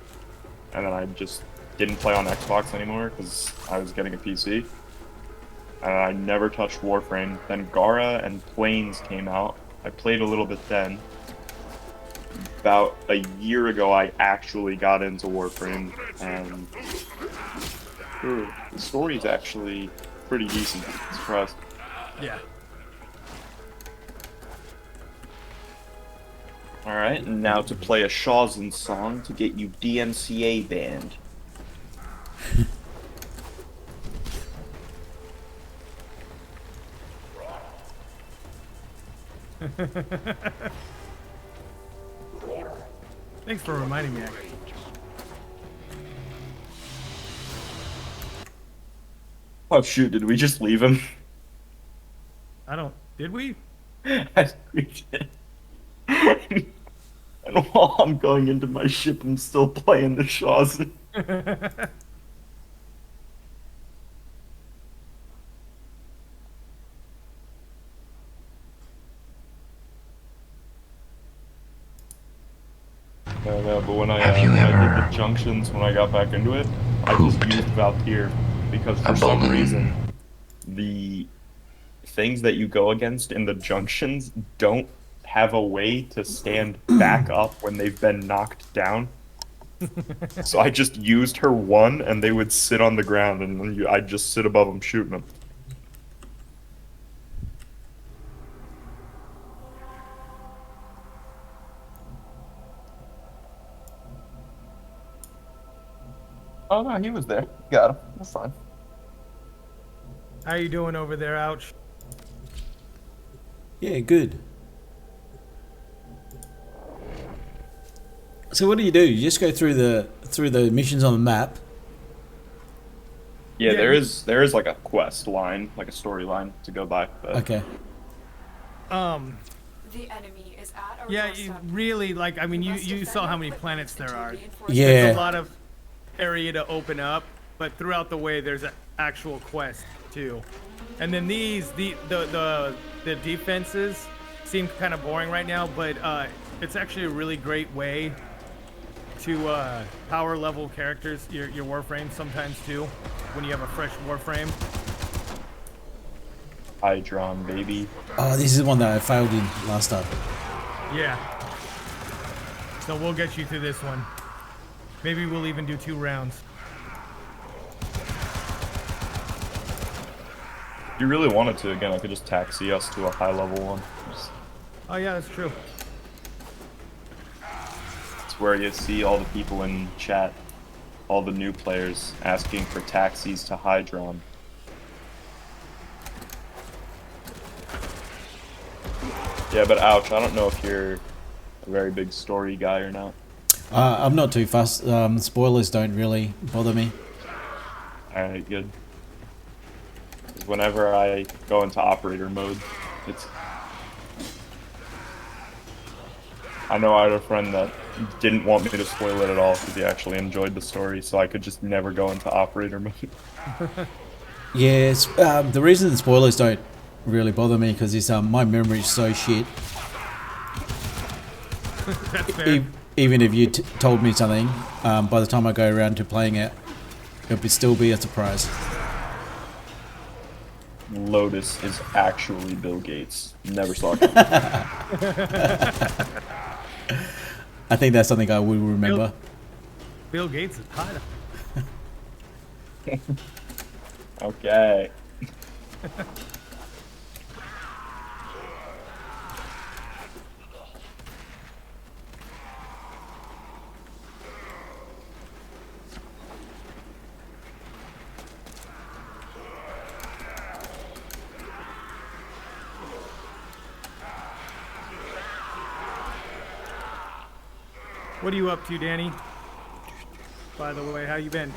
and then I just didn't play on Xbox anymore because I was getting a PC. And I never touched Warframe. Then Gara and Plains came out. I played a little bit then. About a year ago, I actually got into Warframe, and the story's actually pretty decent. I'm surprised. Yeah. Alright, and now to play a Shawzin song to get you DMCA banned. Thanks for reminding me. Oh shoot, did we just leave him? Did we? I think we did. And while I'm going into my ship, I'm still playing the Shawzin. No, but when I did the junctions, when I got back into it, I just used Valkyr because for some reason, the things that you go against in the junctions don't have a way to stand back up when they've been knocked down. So I just used her one, and they would sit on the ground, and I'd just sit above them shooting them. Oh no, he was there. Got him. That's fine. How you doing over there, Ouch? Yeah, good. So what do? You just go through the missions on the map. Yeah, Yeah, there is like a quest line, like a storyline to go by. But Okay. The enemy is at our Yeah, doorstep. really, like, I mean, We must you defend saw how our many equipment planets there until are. reinforcements Yeah. There's arrive. a lot of area to open up, but throughout the way, there's an actual quest, too. And then the defenses seem kind of boring right now, but it's actually a really great way to power level characters, your Warframe sometimes, too, when you have a fresh Warframe. Hydron, baby. Oh, this is the one that I failed in last time. Yeah. So we'll get you through this one. Maybe we'll even do 2 rounds. If you really wanted to, again, I could just taxi us to a high level one. Oh yeah, that's true. It's where you see all the people in chat, all the new players asking for taxis to Hydron. Yeah, but ouch, I don't know if you're a very big story guy or not. I'm not too fussed. Spoilers don't really bother me. Alright, good. 'Cause whenever I go into operator mode, it's... I know I had a friend that didn't want me to spoil it at all because he actually enjoyed the story, so I could just never go into operator mode. Yes. The reason the spoilers don't really bother me because is my memory is so shit. That's fair. Even if you told me something, by the time I go around to playing it, it would still be a surprise. Lotus is actually Bill Gates. Never saw it coming. I think that's something I will remember. Bill Gates is hot. Okay. What are you up to, Danny? By the way, how you been?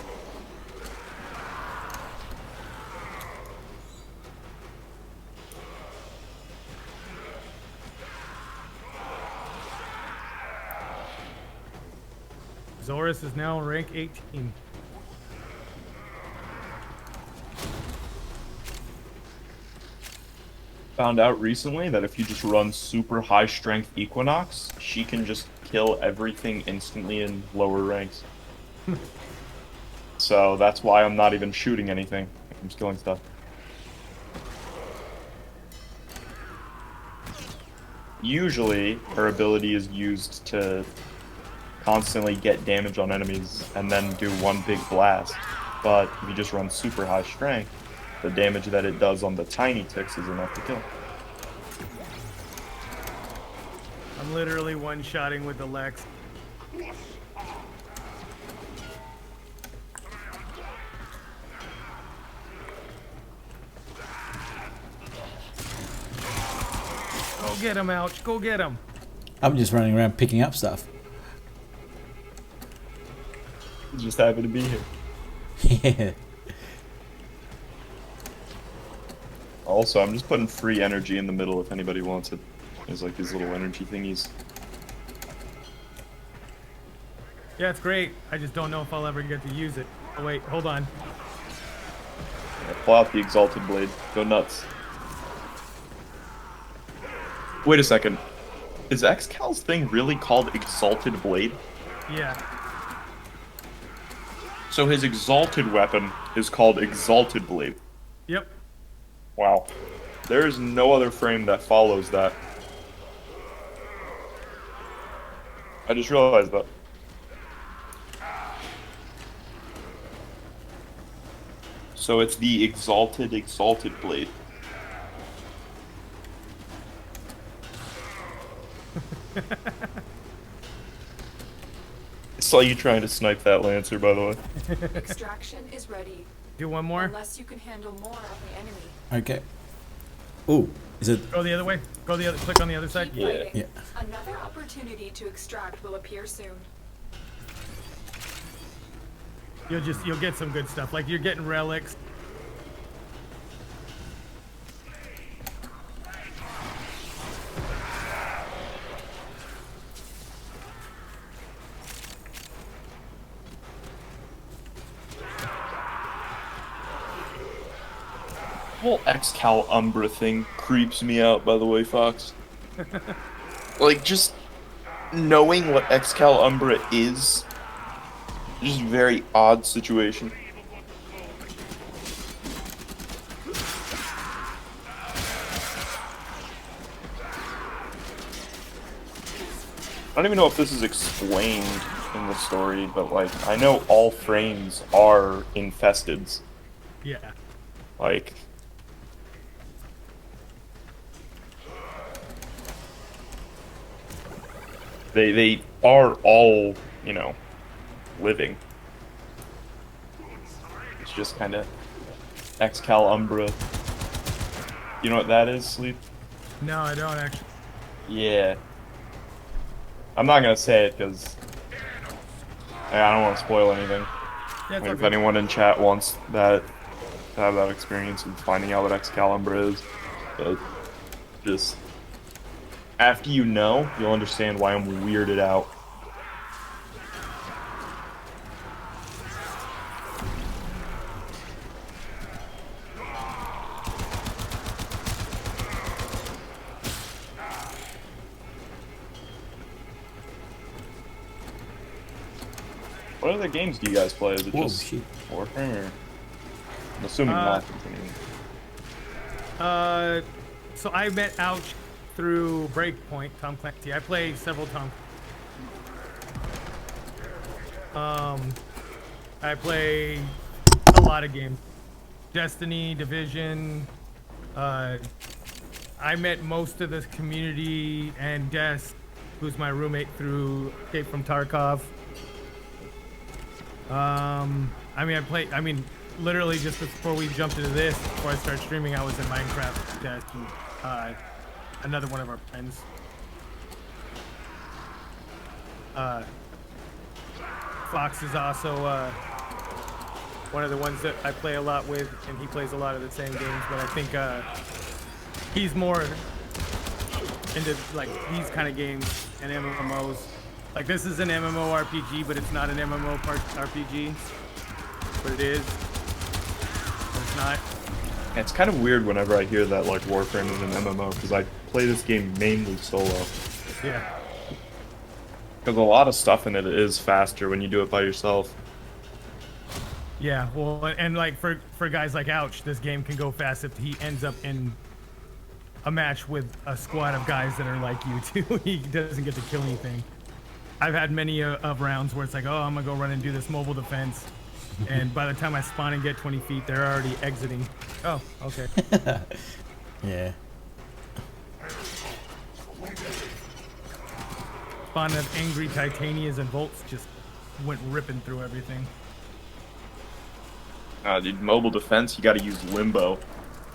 Zorus is now rank 18. Found out recently that if you just run super high strength Equinox, she can just kill everything instantly in lower ranks. So that's why I'm not even shooting anything. I'm just killing stuff. Usually, her ability is used to constantly get damage on enemies and then do one big blast. But if you just run super high strength, the damage that it does on the tiny ticks is enough to kill. I'm literally one-shotting with the Lex. Go get him, Ouch. Go get him. I'm just running around picking up stuff. Just happy to be here. Yeah. Also, I'm just putting free energy in the middle if anybody wants it. There's like these little energy thingies. Yeah, it's great. I just don't know if I'll ever get to use it. Oh, wait. Hold on. Yeah, pull out the Exalted Blade. Go nuts. Wait a second. Is Excal's thing really called Exalted Blade? Yeah. So his Exalted weapon is called Exalted Blade. Yep. Wow. There is no other frame that follows that. I just realized that. So it's the Exalted Blade. I saw you trying to snipe that Lancer, by the way. Extraction is ready. Do one more. Unless you can handle more of the enemy. Okay. Ooh, is it? Go the other way. Go the other. Click on the other side. Keep fighting. Yeah. Another opportunity to extract will appear soon. you'll get some good stuff. Like you're getting relics. The whole Excal Umbra thing creeps me out, by the way, Fox. Like, just knowing what Excal Umbra is, just a very odd situation. I don't even know if this is explained in the story, but, like, I know all frames are infesteds. Yeah. Like... They are all, you know, living. It's just kind of Excal Umbra. You know what that is, Sleep? No, I don't actually. Yeah. I'm not gonna say it because I don't want to spoil anything. Yeah, Like, if anyone in chat wants that to have that experience of finding out what Excalibur is, but just after you know, you'll understand why I'm weirded out. What other games do you guys play? Is it just Warframe, or I'm assuming not. So I met Ouch through Breakpoint, Tom Clancy. I play several Tom. I play a lot of games. Destiny, Division. I met most of this community and Des, who's my roommate through Escape from Tarkov. I mean, literally just before we jumped into this, before I started streaming, I was in Minecraft Des and another one of our friends. Fox is also one of the ones that I play a lot with, and he plays a lot of the same games, but I think he's more into like these kind of games and MMOs. Like this is an MMORPG, but it's not an MMORPG. But it is. But it's not. It's kind of weird whenever I hear that like Warframe is an MMO, because I play this game mainly solo. Yeah. Because a lot of stuff in it is faster when you do it by yourself. Yeah, well, and like for guys like Ouch, this game can go fast if he ends up in a match with a squad of guys that are like you too. He doesn't get to kill anything. I've had many of rounds where it's like, oh, I'm gonna go run and do this mobile defense, and by the time I spawn and get 20 feet, they're already exiting. Oh, okay. Yeah. Spawn of angry Titanias and Volts just went ripping through everything. Dude, mobile defense, you gotta use Limbo.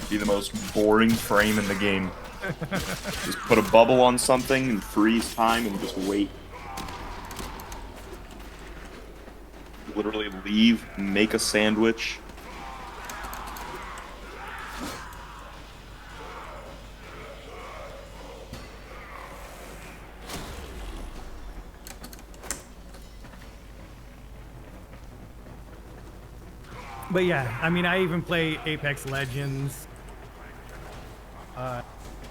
Be the most boring frame in the game. Just put a bubble on something and freeze time and just wait. Literally leave, make a sandwich. But yeah, I mean, I even play Apex Legends,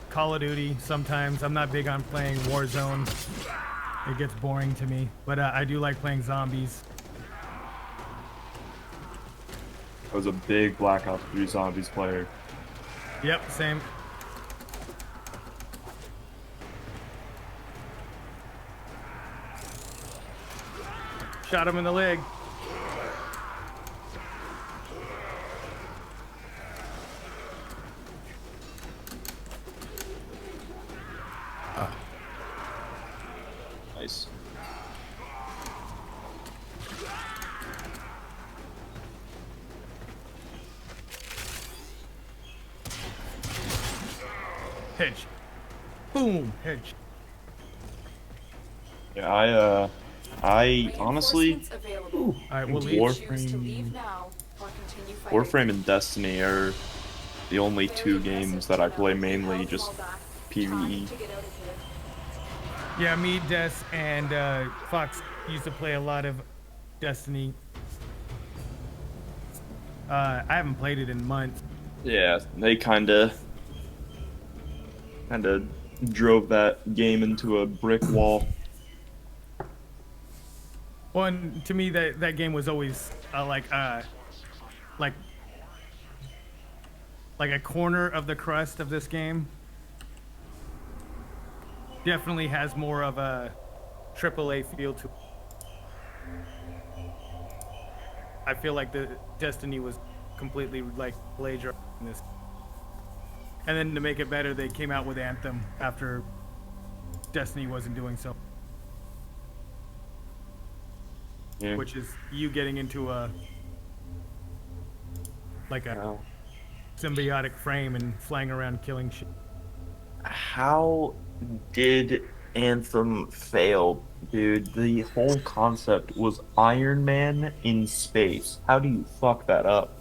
Call of Duty sometimes. I'm not big on playing Warzone. It gets boring to me, but I do like playing zombies. I was a big Black Ops 3 Zombies player. Yep, same. Shot him in the leg. Nice. Hedge. Boom. Hedge. Yeah, I honestly, available. All right, we'll leave. Choose to leave now or continue fighting. Warframe and Destiny are the only Very two impressive games to that I know play you mainly held just fallback. PvE. Time to get out of here. Yeah, me, Des, and Fox used to play a lot of Destiny. I haven't played it in months. Yeah, they kinda drove that game into a brick wall. Well, and to me, that game was always like a corner of the crust of this game. Definitely has more of a AAA feel to it. I feel like the Destiny was completely like plagiarizing this. And then to make it better, they came out with Anthem after Destiny wasn't doing so. Yeah. Which is you getting into a Wow. symbiotic frame and flying around killing shit. How did Anthem fail, dude? The whole concept was Iron Man in space. How do you fuck that up?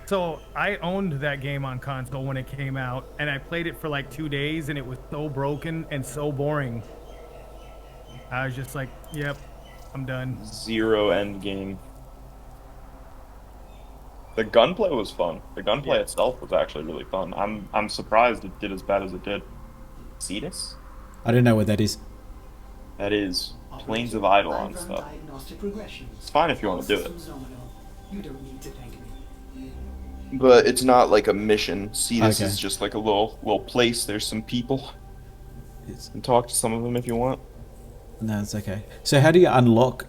So I owned that game on console when it came out, and I played it for like 2 days, and it was so broken and so boring. I was just like, yep, I'm done. Zero end game. The gunplay was fun. The gunplay itself was actually really fun. I'm surprised it did as bad as it did. Cetus? I don't know what that is. That is Plains of Eidolon stuff. It's fine if you want to do it. You don't need to thank me. But it's not like a mission. Cetus Okay. is just like a little place. There's some people. It's, And talk to some of them if you want. no, it's okay. So how do you unlock,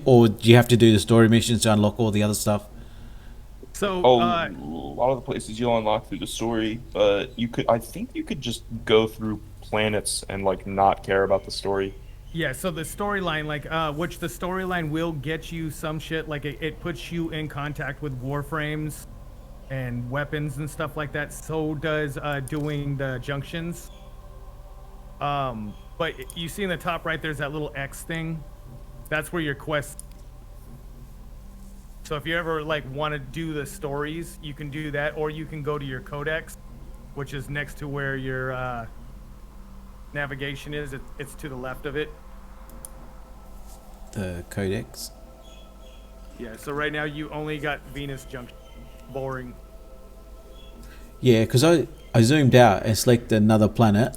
or do you have to do the story missions to unlock all the other stuff? So, Oh, a lot of the places you'll unlock through the story, but I think you could just go through planets and like not care about the story. yeah, so the storyline, which the storyline will get you some shit, like it puts you in contact with warframes and weapons and stuff like that. So does doing the junctions. But you see in the top right, there's that little X thing. That's where your quest. So if you ever want to do the stories, you can do that, or you can go to your codex, which is next to where your navigation is. It's to the left of it. The codex. Yeah. So right now you only got Venus Junction. Boring. Yeah, because I zoomed out and selected another planet,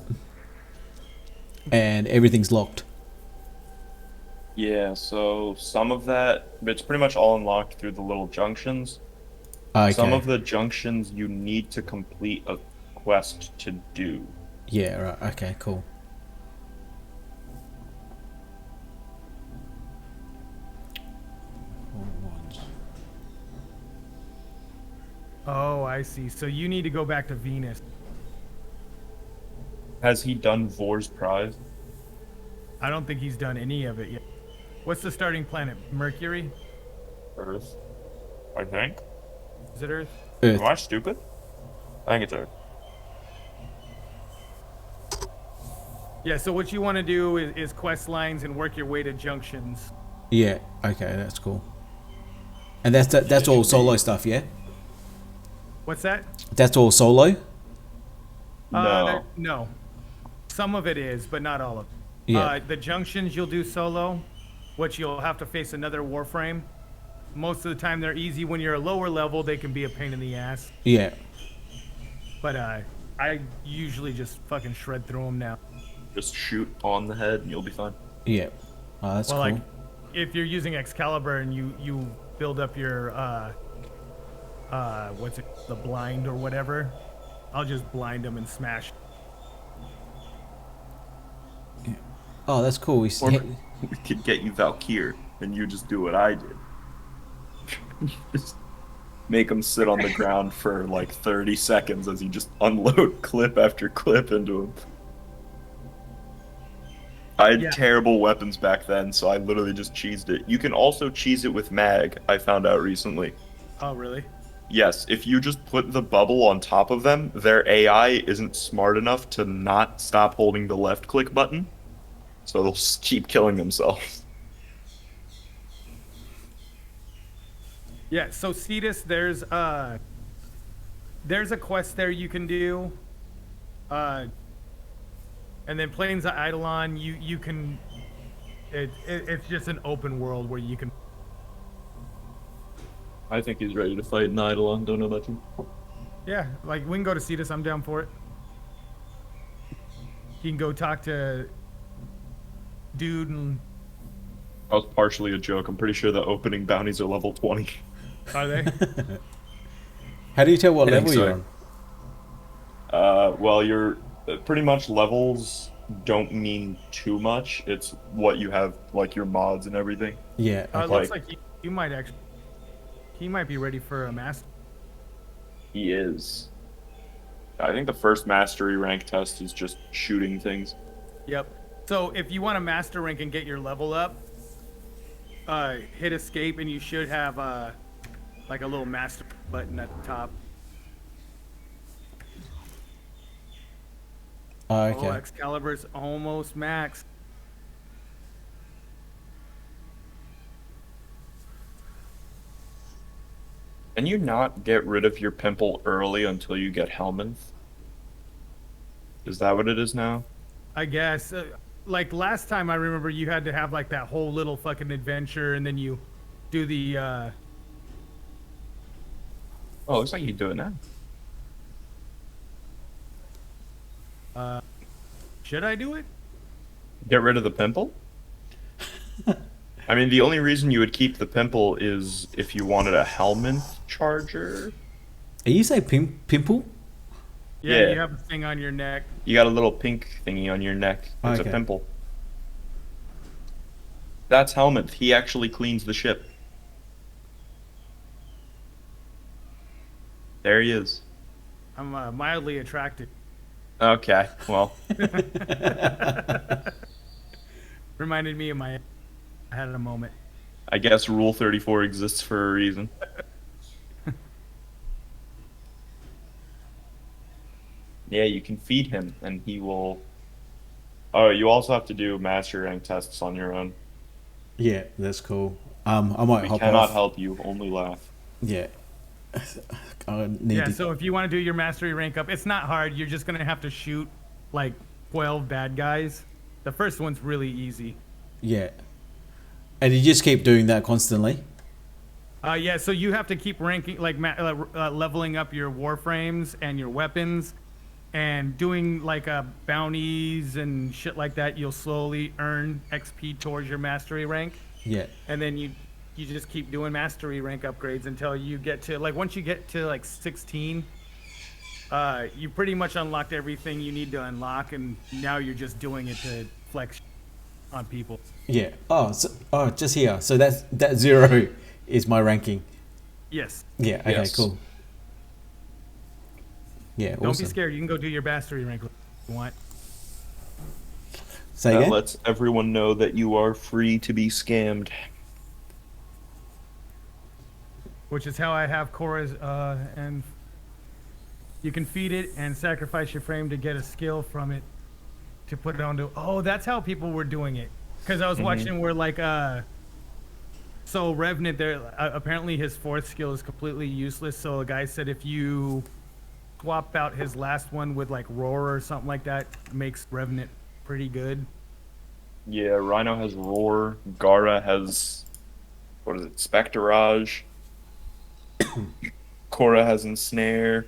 and everything's locked. Yeah, so some of that, it's pretty much all unlocked through the little junctions. Okay. Some of the junctions you need to complete a quest to do. Yeah. Right. Okay. Cool. Oh, I see. So you need to go back to Venus. Has he done Vor's Prize? I don't think he's done any of it yet. What's the starting planet? Mercury? Earth, I think. Is it Earth? Earth. Am I stupid? I think it's Earth. Yeah, so what you want to do is quest lines and work your way to junctions. Yeah. Okay. That's cool. And that's all solo stuff. Yeah. What's that? That's all solo. No. No. Some of it is, but not all of it. Yeah. The junctions you'll do solo, which you'll have to face another warframe. Most of the time they're easy. When you're a lower level, they can be a pain in the ass. Yeah. But I usually just fucking shred through them now. Just shoot on the head and you'll be fine. Yeah. Oh, that's Well, cool. like, if you're using Excalibur and you build up your what's it, the blind or whatever, I'll just blind them and smash. Oh, that's cool. Or we could get you Valkyr and you just do what I did. Just make him sit on the ground for like 30 seconds as you just unload clip after clip into him. I had terrible weapons back then, so I literally just cheesed it. You can also cheese it with mag, I found out recently. Oh, really? Yes, if you just put the bubble on top of them, their AI isn't smart enough to not stop holding the left click button. So they'll just keep killing themselves. Yeah, so Cetus, there's a quest there you can do. And then Plains of Eidolon, you can it's just an open world where you can. I think he's ready to fight in Eidolon. Don't know about you. Yeah, like we can go to Cetus. I'm down for it. You can go talk to dude and. That was partially a joke. I'm pretty sure the opening bounties are level 20. Are they? How do you tell what I think level so. you're on? Well, you're pretty much levels don't mean too much. It's what you have, like your mods and everything. Yeah. It Okay. looks like you might actually. He might be ready for a master. He is. I think the first mastery rank test is just shooting things. Yep. So if you want to master rank and get your level up, hit escape and you should have like a little master button at the top. Oh, okay. Oh, Excalibur's almost max. Can you not get rid of your pimple early until you get Helminth? Is that what it is now? I guess. Like last time, I remember you had to have like that whole little fucking adventure, and then you do the. Oh, looks like you do it now. Should I do it? Get rid of the pimple? I mean, the only reason you would keep the pimple is if you wanted a Helminth charger. You say pimple? Yeah, you have a thing on your neck. You got a little pink thingy on your neck. It's Okay. a pimple. That's Helminth. He actually cleans the ship. There he is. I'm mildly attracted. Okay, well, Reminded me of my. I had a moment. I guess Rule 34 exists for a reason. Yeah, you can feed him, and he will... Oh, you also have to do master rank tests on your own. Yeah, that's cool. I might We hop cannot off. help you, only laugh. Yeah. I need Yeah, to... so if you want to do your mastery rank up, it's not hard. You're just going to have to shoot like 12 bad guys. The first one's really easy. Yeah. And you just keep doing that constantly? Yeah, so you have to keep ranking, like leveling up your warframes and your weapons and doing like bounties and shit like that. You'll slowly earn XP towards your mastery rank. Yeah. And then you just keep doing mastery rank upgrades until you get to, like, once you get to like 16, you pretty much unlocked everything you need to unlock, and now you're just doing it to flex on people. Yeah. Oh, just here. So that 0 is my ranking. Yes. Yeah. Okay. Yes. Cool. Yeah. Don't Awesome. be scared. You can go do your mastery rank if you want. Say That again. lets everyone know that you are free to be scammed. Which is how I have Korra's, and you can feed it and sacrifice your frame to get a skill from it to put it onto. Oh, that's how people were doing it. Because I was watching where, like, so Revenant there, apparently his 4th skill is completely useless. So a guy said if you swap out his last one with, like, Roar or something like that, makes Revenant pretty good. Yeah, Rhino has Roar, Gara has... What is it? Spectrage. Korra has Ensnare.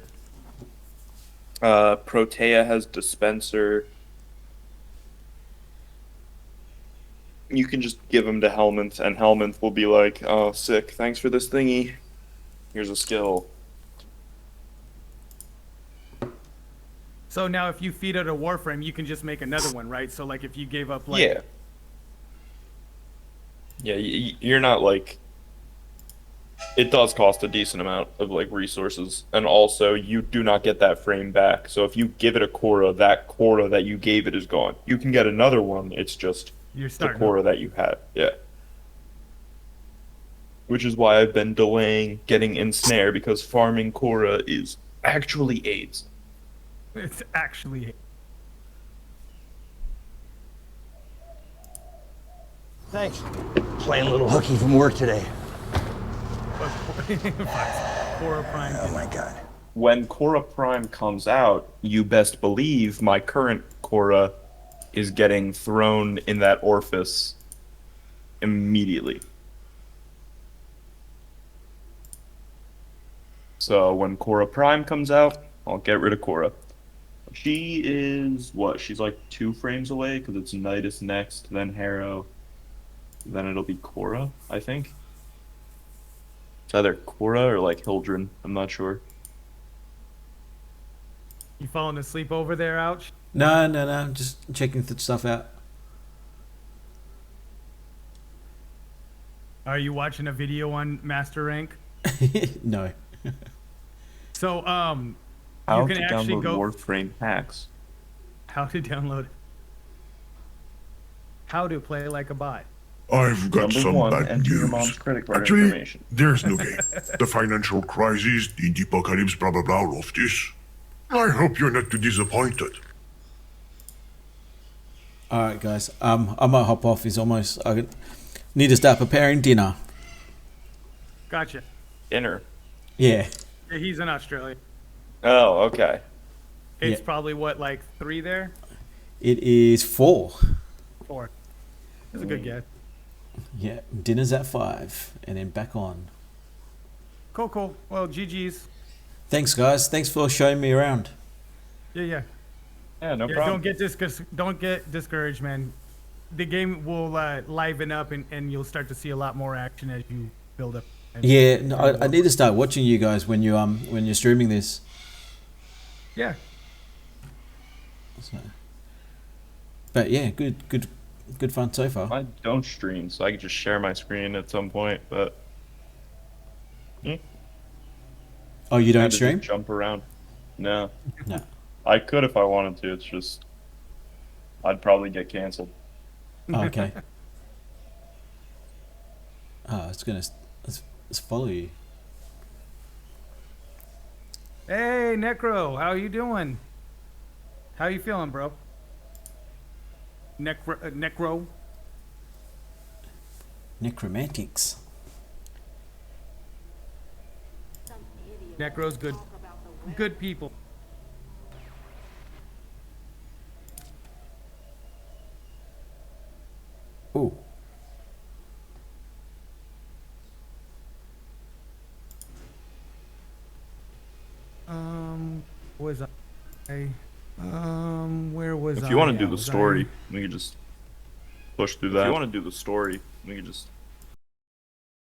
Protea has Dispenser. You can just give him to Helminth, and Helminth will be like, oh, sick, thanks for this thingy. Here's a skill. So now if you feed it a Warframe, you can just make another one, right? So, like, if you gave up, like... Yeah. Yeah, you're not, like... It does cost a decent amount of, like, resources. And also, you do not get that frame back. So if you give it a Korra, that Korra that you gave it is gone. You can get another one, it's just You're the starting Korra that you had. Yeah. Which is why I've been delaying getting Ensnare, because farming Korra is actually AIDS. It's actually... Thanks. Playing a little hooky from work today. Cora Prime. Oh my god. When Korra Prime comes out, you best believe my current Korra is getting thrown in that orifice immediately. So when Korra Prime comes out, I'll get rid of Korra. She is what? She's like 2 frames away because it's Nidus next, then Harrow, then it'll be Korra, I think. It's either Korra or like Hildren. I'm not sure. You falling asleep over there, Ouch? No, I'm just checking stuff out. Are you watching a video on Master Rank? No. So, How you to can actually download go. Warframe hacks. How to download. How to play like a bot. I've got Number some 1, bad enter your news. mom's credit card Actually, information. there's no game. The financial crisis, the apocalypse, blah blah blah, all of this. I hope you're not too disappointed. All right, guys. I might hop off. It's almost. I need to start preparing dinner. Gotcha. Dinner. Yeah. Yeah, he's in Australia. Oh, okay. It's Yeah. probably what, like 3 there? It is 4. 4. That's a good guess. Yeah. Dinner's at 5, and then back on. Cool. Well, GG's. Thanks, guys. Thanks for showing me around. Yeah. Yeah, no Yeah, problem. don't get discouraged, man. The game will liven up, and you'll start to see a lot more action as you build up. Yeah. No, I need to start watching you guys when you're streaming this. Yeah. So. But yeah, good fun so far. I don't stream, so I could just share my screen at some point, but Oh, you I don't had to stream? just jump around. No. No. I could if I wanted to, it's just I'd probably get canceled. Oh, okay. Oh, let's follow you. Hey, Necro, how you doing? How you feeling, bro? Necro. Necromantics. Necro's good. Good people. Ooh. Was I? Where was I? If you want to do the Was story, we could just push through that. If you want to do the story, we could just